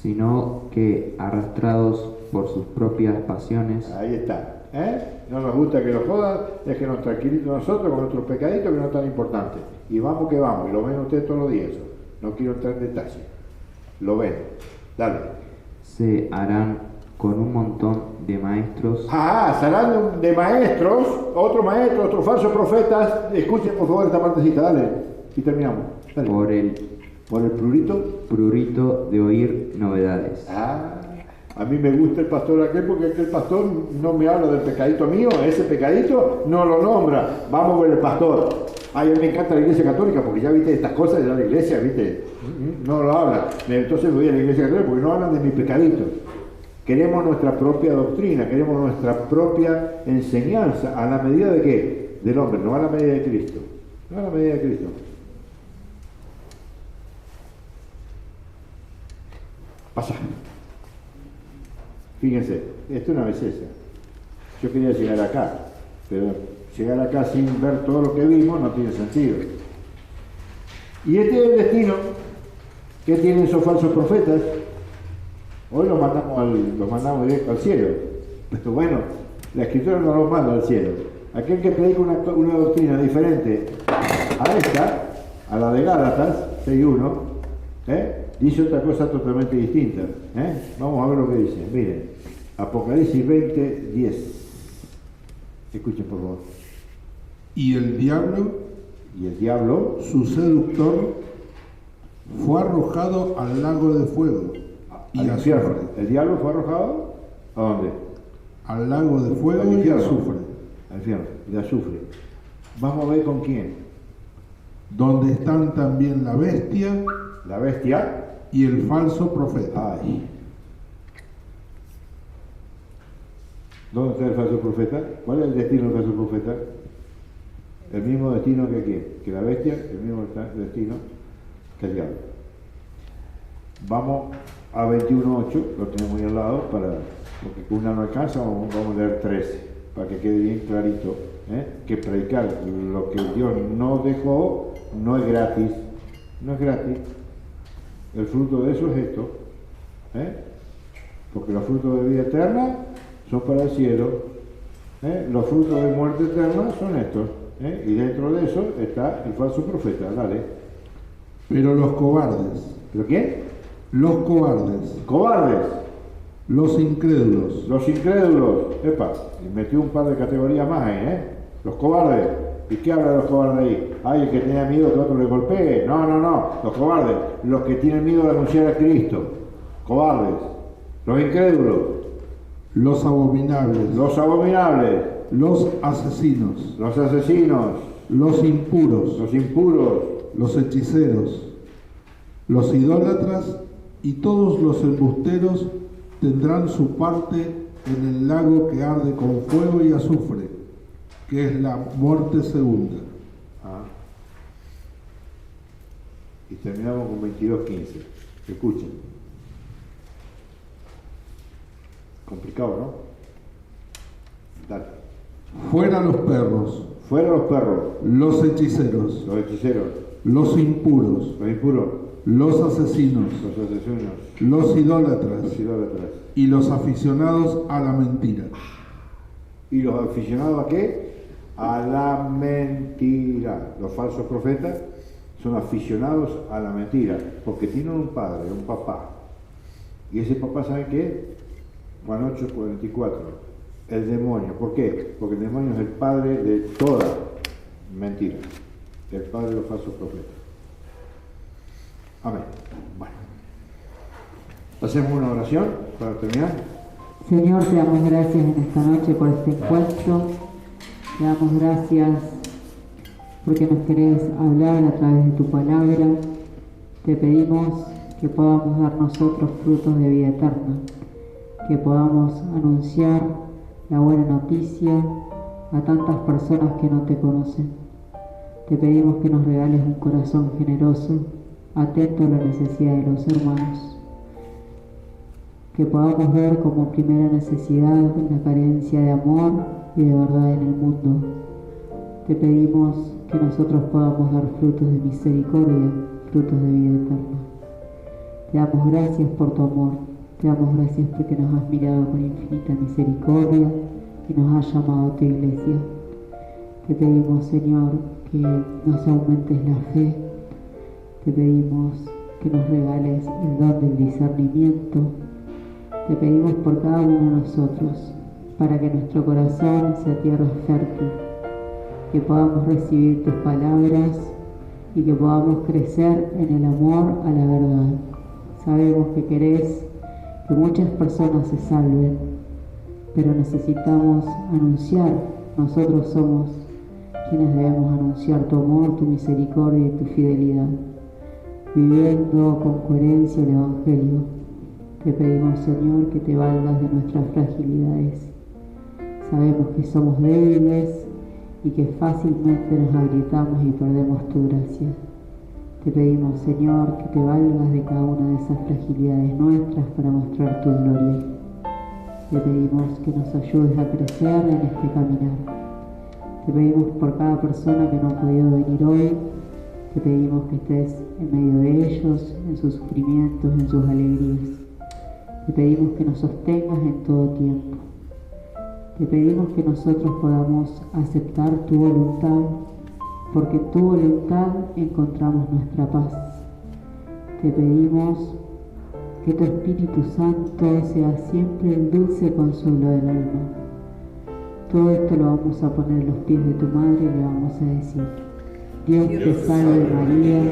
Sino que arrastrados por sus propias pasiones, Ahí está. No nos gusta que lo jodan, déjenos tranquilitos nosotros con nuestros pecaditos que no es tan importante. Y vamos que vamos, y lo ven ustedes todos los días eso. No quiero entrar en detalle. Lo ven. Dale. se harán con un montón de maestros. Serán de maestros, otros falsos profetas. Escuchen por favor esta partecita, dale. Y terminamos. Dale. Por el Por el prurito de oír novedades. A mí me gusta el pastor aquel porque aquel pastor no me habla del pecadito mío, ese pecadito no lo nombra. Vamos a ver el pastor. A mí me encanta la iglesia católica porque ya viste estas cosas, ya la iglesia, viste, no lo habla. Entonces voy a la iglesia católica porque no hablan de mi pecadito. Queremos nuestra propia doctrina, queremos nuestra propia enseñanza, a la medida de qué? Del hombre, no a la medida de Cristo. No a la medida de Cristo. Pasa. Fíjense, esto es una belleza. Yo quería llegar acá, pero llegar acá sin ver todo lo que vimos no tiene sentido. Y este es el destino que tienen esos falsos profetas. Hoy los mandamos directo al cielo. Pero bueno, la Escritura no los manda al cielo. Aquel que predica una doctrina diferente a esta, a la de Gálatas 6.1, dice otra cosa totalmente distinta. Vamos a ver lo que dice. Miren, Apocalipsis 20:10. Escuchen por favor. Y el diablo, su seductor, fue arrojado al lago de fuego y Al infierno. azufre. ¿El diablo fue arrojado? ¿A dónde? Al lago de fuego Al y infierno. azufre, Al infierno, de azufre. Vamos a ver con quién. donde están también la bestia La bestia. y el falso profeta. Ay. ¿Dónde está el falso profeta? ¿Cuál es el destino del falso profeta? El mismo destino que quién, que la bestia, el mismo destino que el diablo. Vamos a 21.8, lo tenemos ahí al lado, porque con una no alcanza, vamos a leer 13, para que quede bien clarito, que predicar lo que Dios no dejó no es gratis, El fruto de eso es esto, porque los frutos de vida eterna son para el cielo, los frutos de muerte eterna son estos, y dentro de eso está el falso profeta. Dale. Pero los cobardes, ¿Pero quién? los cobardes, Cobardes, los incrédulos, los incrédulos, y metió un par de categorías más ahí, los cobardes. ¿Y qué habla de los cobardes ahí? El que tenía miedo que otro le golpee. No, los cobardes, los que tienen miedo de anunciar a Cristo, cobardes, los incrédulos, los abominables, los abominables, los asesinos, los asesinos, los impuros, los impuros, los hechiceros, los idólatras y todos los embusteros tendrán su parte en el lago que arde con fuego y azufre, que es la muerte segunda. Ah. Y terminamos con 22:15. Escuchen. Complicado, ¿no? Dale. Fuera los perros, Fuera los perros, los hechiceros, los hechiceros, los impuros, los impuros, los asesinos, los asesinos, los idólatras los idólatras. y los aficionados a la mentira. ¿Y los aficionados a qué? A la mentira. Los falsos profetas son aficionados a la mentira, porque tienen un padre, un papá. Y ese papá, ¿sabe qué? Juan 8:44. El demonio. ¿Por qué? Porque el demonio es el padre de toda mentira. El padre de los falsos profetas. Amén. Bueno. Hacemos una oración para terminar. Señor, te damos gracias en esta noche por este encuentro. Te damos gracias porque nos querés hablar a través de tu palabra. Te pedimos que podamos dar nosotros frutos de vida eterna, que podamos anunciar la buena noticia a tantas personas que no te conocen. Te pedimos que nos regales un corazón generoso, atento a la necesidad de los hermanos, que podamos ver como primera necesidad la carencia de amor y de verdad en el mundo. Te pedimos que nosotros podamos dar frutos de misericordia, frutos de vida eterna. Te damos gracias por tu amor, te damos gracias porque nos has mirado con infinita misericordia y nos has llamado a tu iglesia. Te pedimos, Señor, que nos aumentes la fe. Te pedimos que nos regales el don del discernimiento. Te pedimos por cada uno de nosotros, para que nuestro corazón sea tierra fértil, que podamos recibir tus palabras y que podamos crecer en el amor a la verdad. Sabemos que querés que muchas personas se salven, pero necesitamos anunciar. Nosotros somos quienes debemos anunciar tu amor, tu misericordia y tu fidelidad, viviendo con coherencia el Evangelio. Te pedimos, Señor, que te valgas de nuestras fragilidades. Sabemos que somos débiles y que fácilmente nos agrietamos y perdemos tu gracia. Te pedimos, Señor, que te valgas de cada una de esas fragilidades nuestras para mostrar tu gloria. Te pedimos que nos ayudes a crecer en este caminar. Te pedimos por cada persona que no ha podido venir hoy. Te pedimos que estés en medio de ellos, en sus sufrimientos, en sus alegrías. Te pedimos que nos sostengas en todo tiempo. Te pedimos que nosotros podamos aceptar tu voluntad, porque en tu voluntad encontramos nuestra paz. Te pedimos que tu Espíritu Santo sea siempre el dulce consuelo del alma. Todo esto lo vamos a poner a los pies de tu madre y le vamos a decir: Dios te salve María,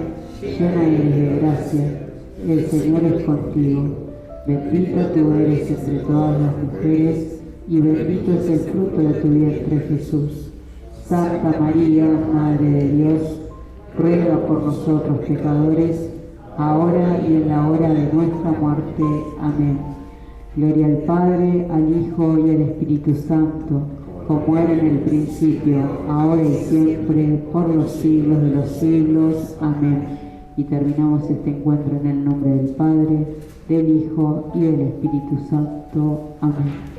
llena eres de gracia, el Señor es contigo. Bendita tú eres entre todas las mujeres, y bendito es el fruto de tu vientre Jesús. Santa María, Madre de Dios, ruega por nosotros pecadores, ahora y en la hora de nuestra muerte. Amén. Gloria al Padre, al Hijo y al Espíritu Santo, como era en el principio, ahora y siempre, por los siglos de los siglos. Amén. Y terminamos este encuentro en el nombre del Padre, del Hijo y del Espíritu Santo. Amén.